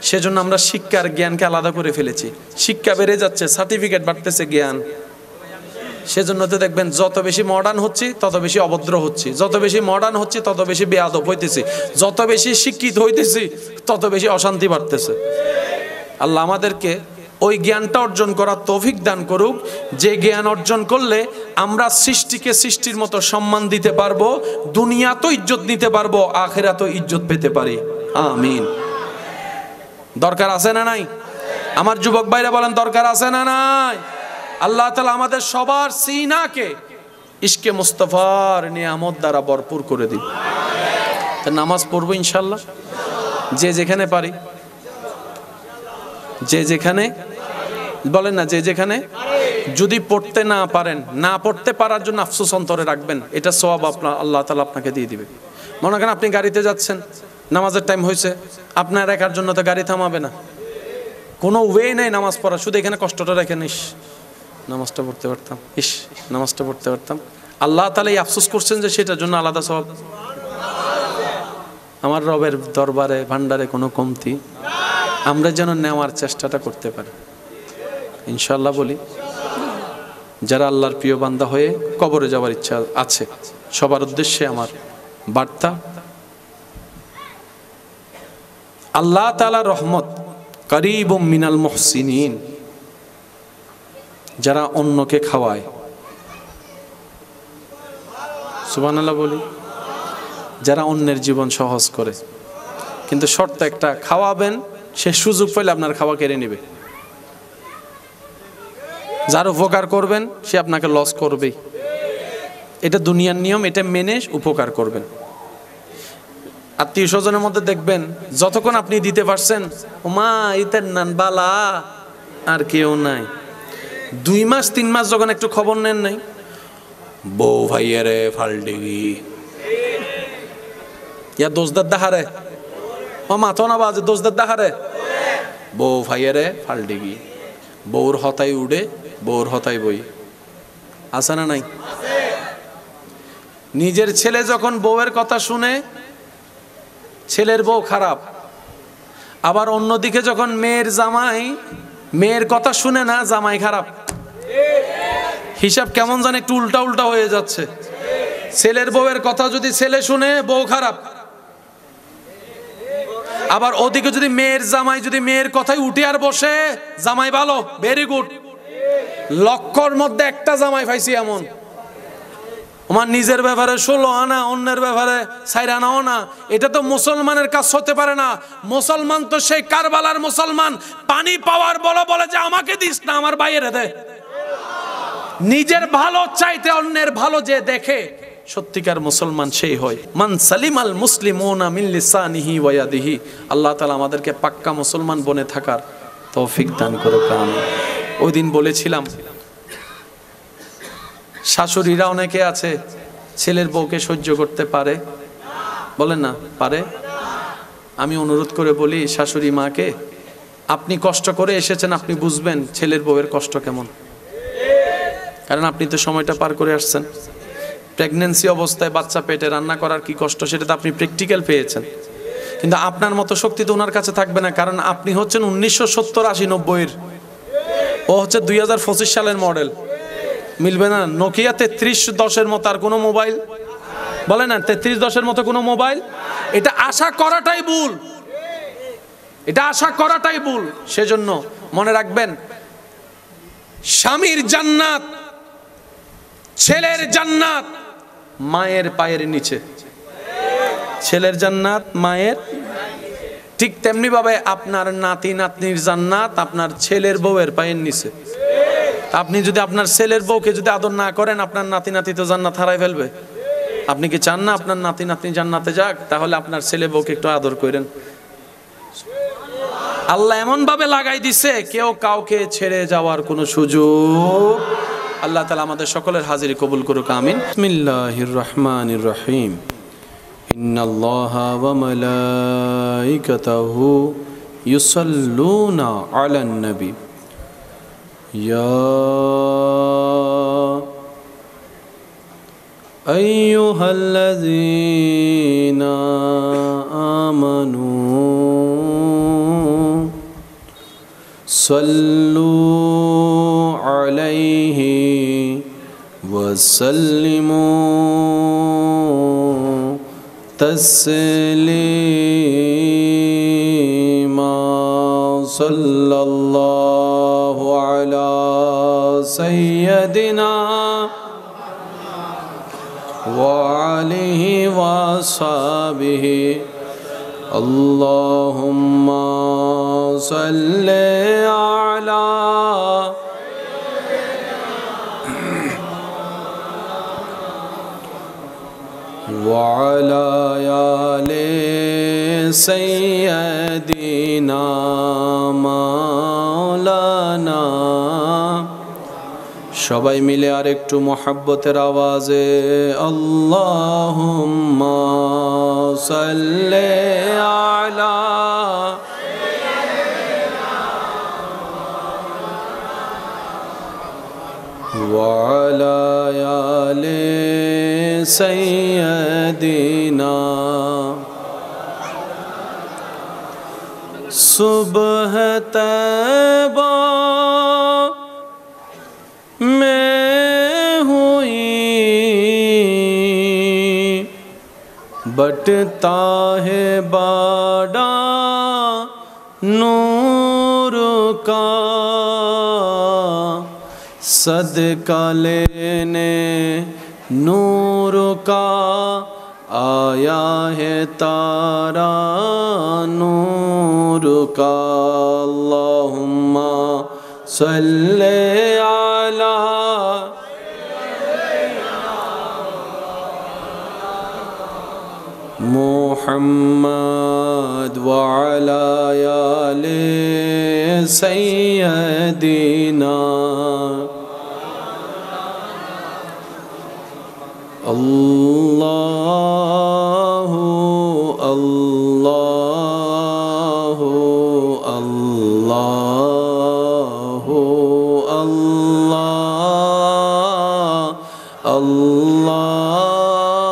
সেজন্য আমরা শিক্ষার জ্ঞানকে আলাদা করে ফেলেছি। শিক্ষা বেড়ে যাচ্ছে, সার্টিফিকেট বাড়তেছে, জ্ঞান। সেজন্য তো দেখবেন যত বেশি মডার্ন হচ্ছে তত বেশি অভদ্র হচ্ছে, যত বেশি মডার্ন হচ্ছে তত বেশি বেয়াদব হইতেছে, যত বেশি শিক্ষিত হইতেছি তত বেশি অশান্তি বাড়তেছে। আল্লাহ আমাদেরকে ওই জ্ঞানটা অর্জন করার তৌফিক দান করুক, যে জ্ঞান অর্জন করলে আমরা সৃষ্টিকে সৃষ্টির মতো সম্মান দিতে পারবো, দুনিয়াতেও ইজ্জত নিতে পারবো, আখিরাতেও ইজ্জত পেতে পারি। আমিন। দরকার আছে না নাই? আমার যুবক ভাইরা বলেন দরকার আছে না নাই? আল্লাহ তাআলা আমাদের সবার সিনাকে ইশকে মুস্তাফার নিয়ামত দ্বারা ভরপুর করে দিন। তা নামাজ পড়বো ইনশাল্লাহ, যে যেখানে পারি, যে যেখানে, বলেন না, যে যেখানে। যদি পড়তে না পারেন, না পড়তে পারার জন্য আফসোস অন্তরে রাখবেন, এটা সওয়াব আপনার আল্লাহ তাআলা আপনাকে দিয়ে দিবে। মনে করেন আপনি গাড়িতে যাচ্ছেন, নামাজের টাইম হয়েছে, আপনার একার জন্য তো গাড়ি থামাবে না, কোনো ওয়ে নাই নামাজ পড়া, শুধু এখানে কষ্টটা রেখেন, নামাজটা পড়তে পারতাম, নামাজটা পড়তে পারতাম। আল্লাহ তাআলা এই আফসোস করছেন যে সেটার জন্য আলাদা সওয়াব। আমার রবের দরবারে ভান্ডারে কোনো কমতি আমরা যেন নেওয়ার চেষ্টাটা করতে পারি ইনশাআল্লাহ। বলি যারা আল্লাহর প্রিয় বান্দা হয়ে কবরে যাওয়ার ইচ্ছা আছে, সবার উদ্দেশ্যে আমার বার্তা, আল্লাহ তাআলার রহমত করিবুম মিনাল মুহসিনিন, যারা অন্যকে খাওয়ায়, সুবহানাল্লাহ বলি, যারা অন্যের জীবন সহজ করে, কিন্তু শর্ত একটা, খাওয়াবেন, সে সুযোগ পেলে আপনার খাওয়া কেড়ে নেবে। যার উপকার করবেন সে আপনাকে লস করবেই, এটা দুনিয়ার নিয়ম, এটা মেনে উপকার করবেন। আত্মীয় স্বজনের মধ্যে দেখবেন যতক্ষণ আপনি দিতে পারছেন, ওমা ইতের নান বালা, আর কেউ নাই। 2 মাস 3 মাস যখন একটু খবর নেন নাই, বউ ভাইয়ারে ফালডিগি, ইয়া দোষদার দাহারে, ও মাথো না বাজে দোষদার দাহারে, বউ ভাইয়ারে ফালডিগি, বউর হতাই উড়ে, বউর হতাই বই, আছে না নাই? নিজের ছেলে যখন বউয়ের কথা শুনে ছেলের বউ খারাপ, আবার অন্যদিকে যখন মেয়ের জামাই মেয়ের কথা শুনে না জামাই খারাপ। হিসাব কেমন জানে একটু উল্টা উল্টা হয়ে যাচ্ছে। ছেলের বউয়ের কথা যদি ছেলে শুনে বউ খারাপ, আবার ওদিকে যদি মেয়ের জামাই যদি মেয়ের কথাই উঠে আর বসে জামাই ভালো, ভেরি গুড। লক্ষর মধ্যে একটা জামাই পাইছি এমন, আমার নিজের ব্যাপারে 16 আনা, অন্যের ব্যাপারে 4 আনাও না। এটা তো মুসলমানের কাজ হতে পারে না। মুসলমান তো সেই কারবালার মুসলমান, পানি পাওয়ার বলে যে আমাকে দিস না, আমার বাইরে দে। নিজের ভালো চাইতে অন্যের ভালো যে দেখে সত্যিকার মুসলমান সেই হয়। মান সালিমাল মুসলিমুনা মিন লিসানিহি ওয়া ইয়াদিহি। আল্লাহ তাআলা আমাদেরকে পাক্কা মুসলমান বনে থাকার তৌফিক দান করুক, আমিন। ওই দিন বলেছিলাম শাশুড়িরা অনেকে আছে ছেলের বউকে সহ্য করতে পারে, বলেন না পারে। আমি অনুরোধ করে বলি শাশুড়ি মাকে, আপনি কষ্ট করে এসেছেন, আপনি বুঝবেন ছেলের বউয়ের কষ্ট কেমন, কারণ আপনি তো সময়টা পার করে আসছেন। প্রেগন্যান্সি অবস্থায় বাচ্চা পেটে রান্না করার কি কষ্ট সেটা তো আপনি প্র্যাকটিক্যাল পেয়েছেন, কিন্তু আপনার মতো শক্তি তো ওনার কাছে থাকবে না, কারণ আপনি হচ্ছেন 1970, 80, 90-এর, ও হচ্ছে 2025 সালের মডেল। মিলবে না? নোকিয়া 3310-এর মতো আর কোনো মোবাইল, বলে না 3310-এর মতো কোনো মোবাইল। এটা আশা করাটাই ভুল, এটা আশা করাটাই ভুল। সেজন্য মনে রাখবেন, স্বামীর জান্নাত, ছেলের জান্নাত মায়ের পায়ের নিচে। ছেলের জান্নাত মায়ের, ঠিক তেমনি ভাবে আপনার নাতি নাতনির জান্নাত আপনার ছেলের বউয়ের পায়ের নিচে। আপনি যদি আপনার ছেলের বউকে যদি আদর না করেন, আপনার নাতি নাতি তো জান্নাত হারাই ফেলবে। আপনি কি চান না আপনার নাতি নাতনি জান্নাতে যাক? তাহলে আপনার ছেলে বউকে একটু আদর করেন। আল্লাহ এমন ভাবে লাগাই দিছে, কেউ কাউকে ছেড়ে যাওয়ার কোনো সুযোগ। আল্লাহ তাআলা আমাদের সকলের হাজিরি কবুল করুক, আমিন। বিসমিল্লাহির রহমানির রহিম। ইন্নাল্লাহা ওয়া মালাইকাতাহু ইউসাল্লুনা আলান নবী ইয়া আইয়ুহাল্লাযীনা আমানু সাল্লু আলাইহি ওয়া সাল্লিমু তাসলিমা। সাল্লাল্লাহু আলা সাইয়্যিদিনা ওয়া আলিহি ওয়া আসহাবিহি। আল্লাহুম্মা সাল্লি আলা ওয়া আলা আলি সাইয়্যিদিনা মাওলানা। সবাই মিলে আর একটু মুহাব্বতের আওয়াজে আল্লাহুম্মা সাল্লি আলা ওয়া আলা আলি সাইয়্যিদিনা। সুবহ তৈবা में हुई बटता है बाड़ा नूर का, सदका लेने नूर का आया है तारा नूर का। अल्लाहुम्मा सल्ले आला मुहम्मद व अला आले सय्यदिना। अल्लाहु अल्लाहु अल्लाहु अल्लाह अल्लाह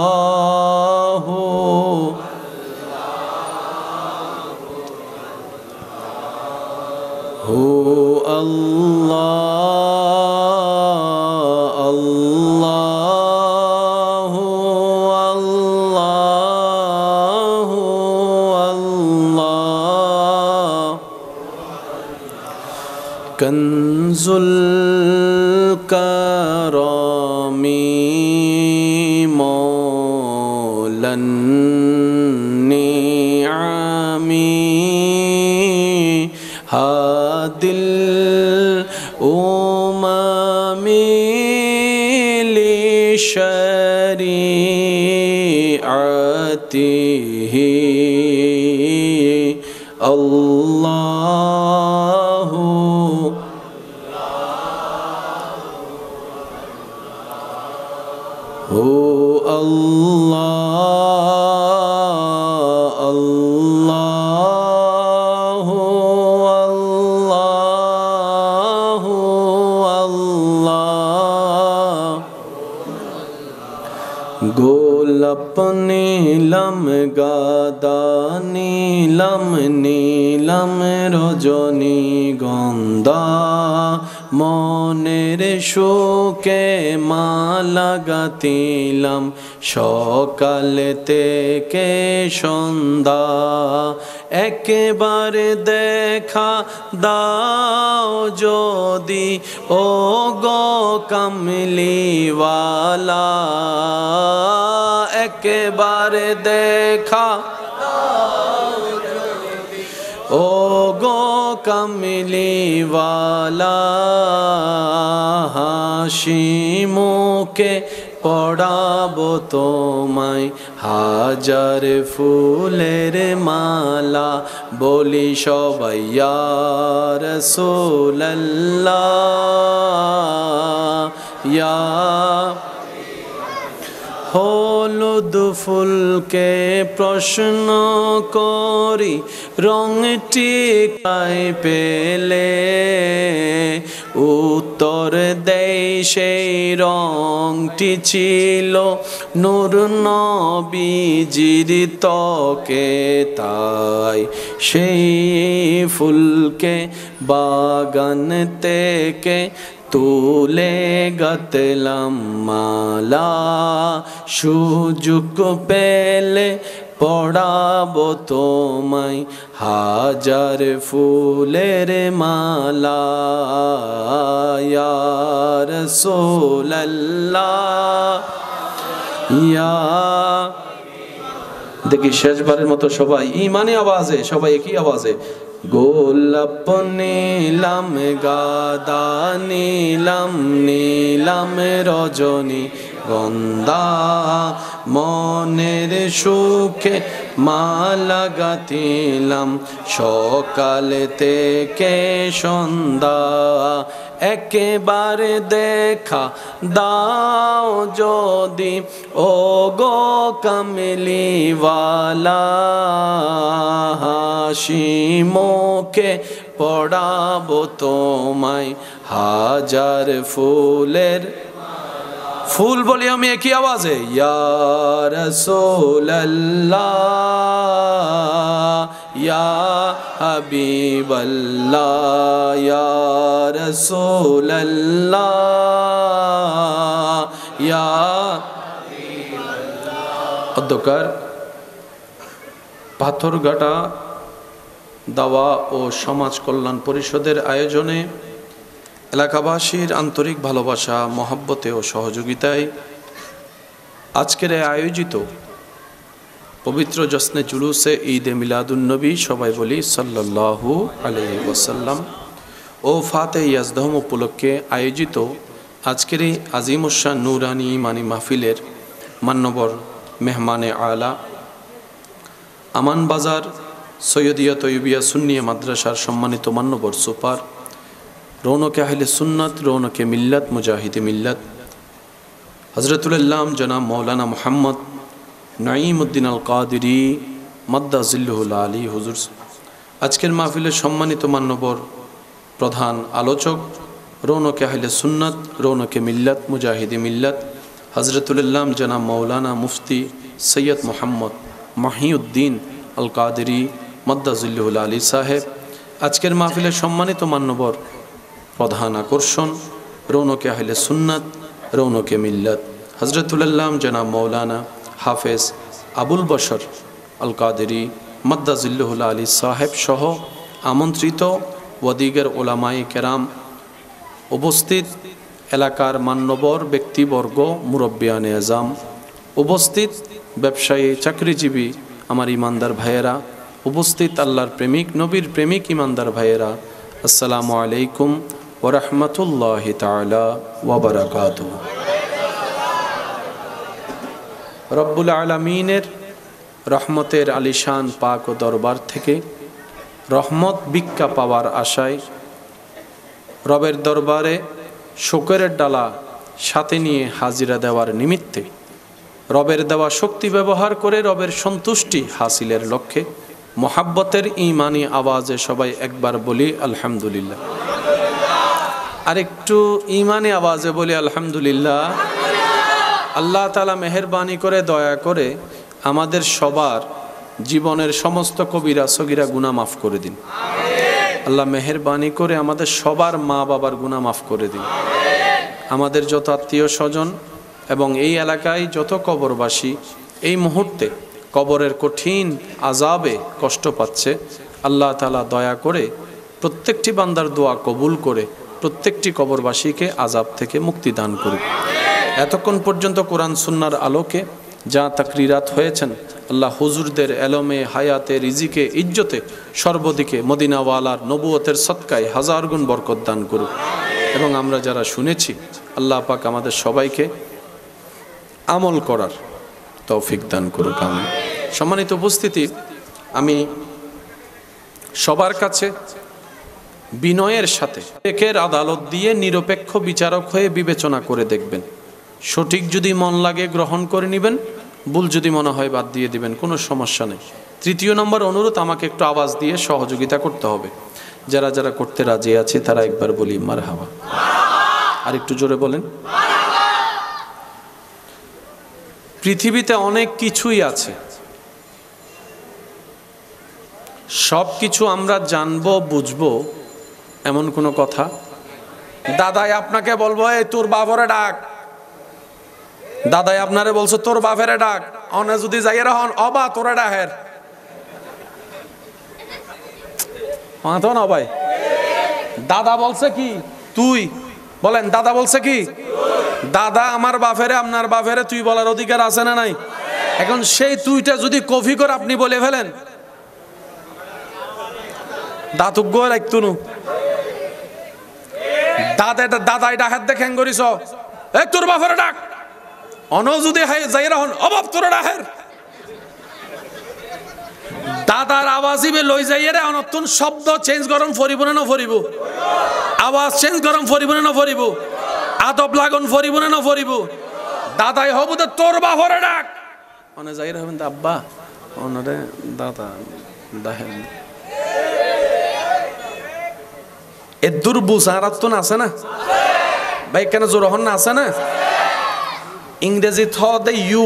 আল্লাহু হু আল্লাহ আল্লাহু আল্লাহু আল্লাহ কনজুল কারামি মৌলান নিআমি হাদিল উমামি লিশরিআতিহি আল্লাহু হু আল্লাহ আল্লাহু আল্লাহু আল্লাহ গোলাপ নীলম গাদা নীলম নীলম রজনী গন্ধা মনের শোকে মালা গাতিলাম সকাল থেকে সন্ধ্যা একেবারে দেখা দাও যদি ও গো কামলিওয়ালা একেবারে দেখা ও গো কামলিওয়ালা হাসি মুখে পড়াবো তোমায় হাজার ফুলের মালা বলি সবাই ইয়া রাসূলুল্লাহ ইয়া হলুদ ফুলকে প্রশ্ন করি রংটি কাই পেলে উত্তর দেয় সেই রংটি ছিল নূর নবীজির ত্বকে তাই সেই ফুলকে বাগান থেকে তুলে গাতলাম মালা সুযোগ পেলে পড়াবো তোমায় হাজার ফুলের মালা ইয়া রাসূলুল্লাহ ইয়া দেখি শেষবারের মতো সবাই ইমানে আওয়াজে সবাই একই আওয়াজে গোলাপ নীলম গাদা নীলম নীলম রজনী গন্ধা মনের সুখে মালা গাতিলাম সকাল থেকে সন্ধ্যা একেবারে দেখা দাও যদি ও গো কামলিওয়ালা হাসি মুখে পড়াবো তোমায় হাজার ফুলের ফুল বলি আমি একই আওয়াজে ইয়া রাসূলুল্লাহ ইয়া হাবিবাল্লাহ ইয়া রাসূলুল্লাহ ইয়া অধ্যকার পাথরঘাটা দাওয়া ও সমাজ কল্যাণ পরিষদের আয়োজনে এলাকাবাসীর আন্তরিক ভালোবাসা মহব্বতে ও সহযোগিতায় আজকের আয়োজিত পবিত্র জশ্নে জুলুসে ঈদে মিলাদুন্নবী সবাই বলি সাল্লাল্লাহু আলাইহি ওয়াসাল্লাম ও ফাতে ইয়াজদহম উপলক্ষে আয়োজিত আজকের এই আজিমুশান নুরানি ইমানি মাহফিলের মান্যবর মেহমানে আলা আমান বাজার সৈয়দিয়া তৈয়বিয়া সুন্নিয়া মাদ্রাসার সম্মানিত মান্যবর সুপার রৌনকে আহলে সুন্নাত রৌনকে মিল্লাত মুজাহিদে মিল্লাত হজরতুল্লাম জনাব মৌলানা মোহাম্মদ নাঈমউদ্দিন আল কাদেরী মাদ্দাজিল্লুহুল আলী হুজুর আজকের মাহফিলের সম্মানিত মান্যবর প্রধান আলোচক রৌনকে আহলে সুন্নাত, রৌনকে মিল্লাত, মুজাহিদি মিল্লাত, হজরতুল ইসলাম জনাব মৌলানা মুফতি সৈয়দ মোহাম্মদ মাহিউদ্দিন আল কাদেরী মদ্দাজুল্লাহুল আলী সাহেব, আজকের মাহফিলের সম্মানিত মান্যবর প্রধান আকর্ষণ, রৌনকে আহলে সুন্নাত, রৌনকে মিল্লাত, হজরতুল ইসলাম জনাব মৌলানা হাফেজ আবুল বশর আল কাদেরী মদ্দাজুল্লাহুল আলী সাহেব সহ আমন্ত্রিত ওয়াদিগের ওলামায়ে কেরাম, উপস্থিত এলাকার মান্যবর ব্যক্তিবর্গ, মুরব্বিয়ানে আজম, উপস্থিত ব্যবসায়ী, চাকরিজীবী আমার ইমানদার ভাইয়েরা, উপস্থিত আল্লাহর প্রেমিক, নবীর প্রেমিক ইমানদার ভাইয়েরা, আসসালামু আলাইকুম ওয়া রাহমাতুল্লাহি তাআলা ওয়া বারাকাতুহু। রব্বুল আলামিনের রহমতের আলিশান পাক ও দরবার থেকে রহমত ভিক্ষা পাওয়ার আশায় রবের দরবারে শোকরের ডালা সাথে নিয়ে হাজিরা দেওয়ার নিমিত্তে রবের দেওয়া শক্তি ব্যবহার করে রবের সন্তুষ্টি হাসিলের লক্ষ্যে মোহাব্বতের ঈমানি আওয়াজে সবাই একবার বলি আলহামদুলিল্লাহ। আর একটু ঈমানি আওয়াজে বলি আলহামদুলিল্লাহ। আল্লাহ তাআলা মেহেরবানি করে দয়া করে আমাদের সবার জীবনের সমস্ত কবিরা সগীরা গুনাহ মাফ করে দিন। আল্লাহ মেহেরবানি করে আমাদের সবার মা বাবার গুনাহ মাফ করে দিন। আমাদের যত আত্মীয় স্বজন এবং এই এলাকায় যত কবরবাসী এই মুহূর্তে কবরের কঠিন আযাবে কষ্ট পাচ্ছে, আল্লাহ তাআলা দয়া করে প্রত্যেকটি বান্দার দোয়া কবুল করে প্রত্যেকটি কবরবাসীকে আযাব থেকে মুক্তি দান করুন। এতক্ষণ পর্যন্ত কোরআন সুন্নাহর আলোকে যা তাকরিরাত হয়েছেন, আল্লাহ হুজুরদের এলমে, হায়াতে, রিজিকে, ইজ্জতে সর্বদিকে মদিনাওয়ালার নবুয়তের সদকায় হাজার গুণ বরকত দান করুক। এবং আমরা যারা শুনেছি, আল্লাহ পাক আমাদের সবাইকে আমল করার তৌফিক দান করুক। আমিন। সম্মানিত উপস্থিতি, আমি সবার কাছে বিনয়ের সাথে একের আদালত দিয়ে নিরপেক্ষ বিচারক হয়ে বিবেচনা করে দেখবেন। সঠিক যদি মন লাগে গ্রহণ করে নেবেন, ভুল যদি মনে হয় বাদ দিয়ে দিবেন, কোনো সমস্যা নেই। তৃতীয় নম্বর অনুরোধ, আমাকে একটু আওয়াজ দিয়ে সহযোগিতা করতে হবে। যারা যারা করতে রাজি আছে তারা একবার বলি মারহাবা। আর একটু জোরে বলেন। পৃথিবীতে অনেক কিছুই আছে, সব কিছু আমরা জানবো বুঝবো এমন কোনো কথা। দাদাই আপনাকে বলবো এই তোর বাপরে ডাক, দাদাই আপনারে বলছো তোর বাপেরে ডাক, অনে যদি যাই রহন অবা তোরে ডাহের মাতো না ভাই। দাদা বলছে কি তুই বলেন, দাদা বলছে কি দাদা আমার বাপেরে আপনার বাপেরে তুই বলার অধিকার আছে না নাই? এখন সেই তুইটা যদি কফি করে আপনি বলে ফেলেন, দাতুক একটু দাদাই ডাকাত দেখেন করিস এক তোর বাপেরে ডাক, অন যদি যাই রহন অভাব তোর ডাহের দাদার আওয়াজিবে লই যাই রে অনতুন শব্দ চেঞ্জ গরম ফরিব না ফরিব, আওয়াজ চেঞ্জ গরম ফরিব না ফরিব, আদব লাগন ফরিব না ফরিব। দাদাই হব তো তোর বাপরে ডাক, অনে যাই রহবেন আব্বা অনরে দাদা দাহেন এদুর বুঝারাত তো আছে না ভাই, কেন জোর হন না আছে না? ইংরেজি থ দে ইউ,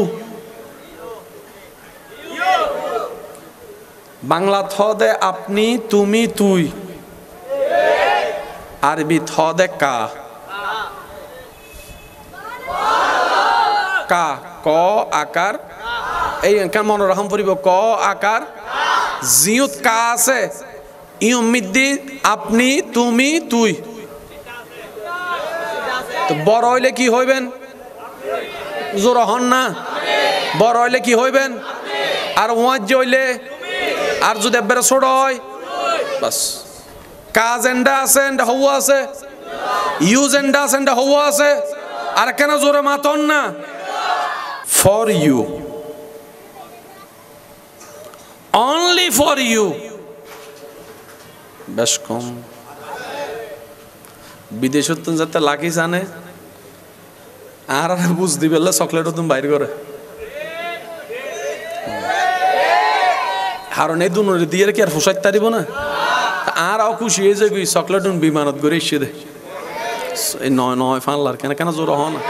বাংলা থ দে আপনি, তুমি, তুই, আরবি থ দে কা, কা ক আকার এই মনে রাখম পড়িব, ক আকার জিউত কা আছে, ইউমিদ্দি আপনি, তুমি, তুই। তো বড় হইলে কি হইবেন? জোর হন না। বড় হইলে কি হইবেন? আর ওয়াজ হইলে, আর যদি একবারে ছোট হয় বাস। কাজ এন্ডা আছে, এন্ডা হওয়া আছে, ইউজ এন্ডা আছে, এন্ডা হওয়া আছে। আর কেন জোরে মাতন না? For you, only for you. বেশ কম বিদেশত যাতে লাকি জানে আর বুঝ দিবে চকলেট তুমি বাইর করে কারণ এই দুনো দিয়ে কি আর ফুসাইতে পারিব না। আর খুশি হয়ে যায় চকলেট বিমানত করে এসে দে এই নয় নয় ফানলার কেন কেন জোর হ না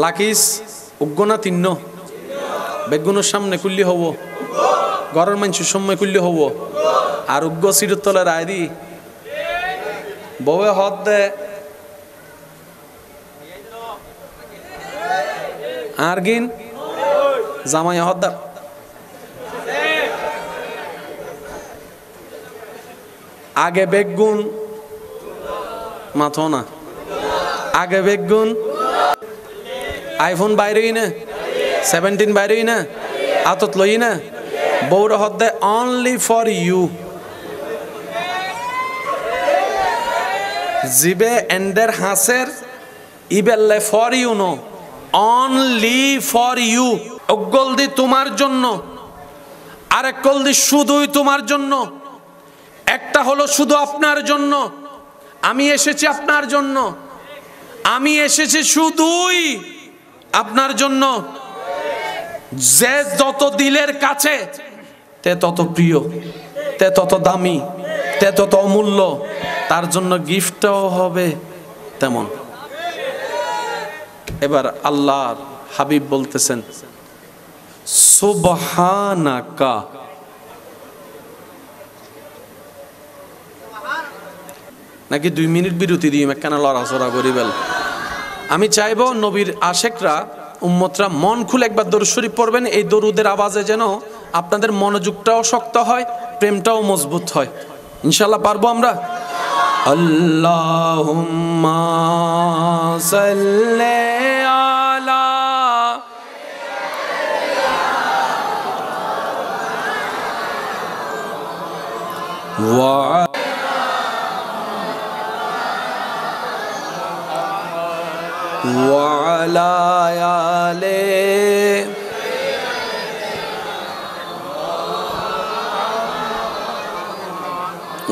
লাকিস উগ্গনা তিন্ন বেগুনের সামনে কুল্লি হব ঘরের মানুষের সময় কুল্লি হব আর উগ্গ সিটের তলে রায় দি বউয়ে হদ দে আর গিন জামাই হদ্দার আগে বেগুন মাথো না আগে বেগুন আইফোন বাইরেই না 17 বাইরেই না আতত লই না বউর হদ্দে অনলি ফর ইউ জিবে এন্ডার হাসের ইবেল্লে for you no only for you অগল দি তোমার জন্য আরেক কল দি শুধুই তোমার জন্য একটা হলো শুধু আপনার জন্য আমি এসেছি আপনার জন্য আমি এসেছি শুধুই আপনার জন্য যে যত দিলের কাছে তে তত প্রিয় তে তত দামি তে তত অমূল্য তার জন্য গিফটও হবে তেমন এবার আল্লাহর হাবিব বলতেছেন সুবহানাকা নাকি 2 মিনিট বিরতি দিয়ে একখানা লড়াচড়া করিবেল আমি চাইবো নবীর আশেকরা উম্মতরা মন খুলে একবার দরুদ শরীফ পড়বেন এই দরুদের আওয়াজে যেন আপনাদের মনোযোগটাও শক্ত হয় প্রেমটাও মজবুত হয় ইনশাআল্লাহ পারবো আমরা আল্লাহুম্মা সাল্লি আলা ওয়া وعلى آله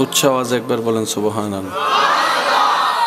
উচ্চ আওয়াজে একবার বলেন সুবহানাল্লাহ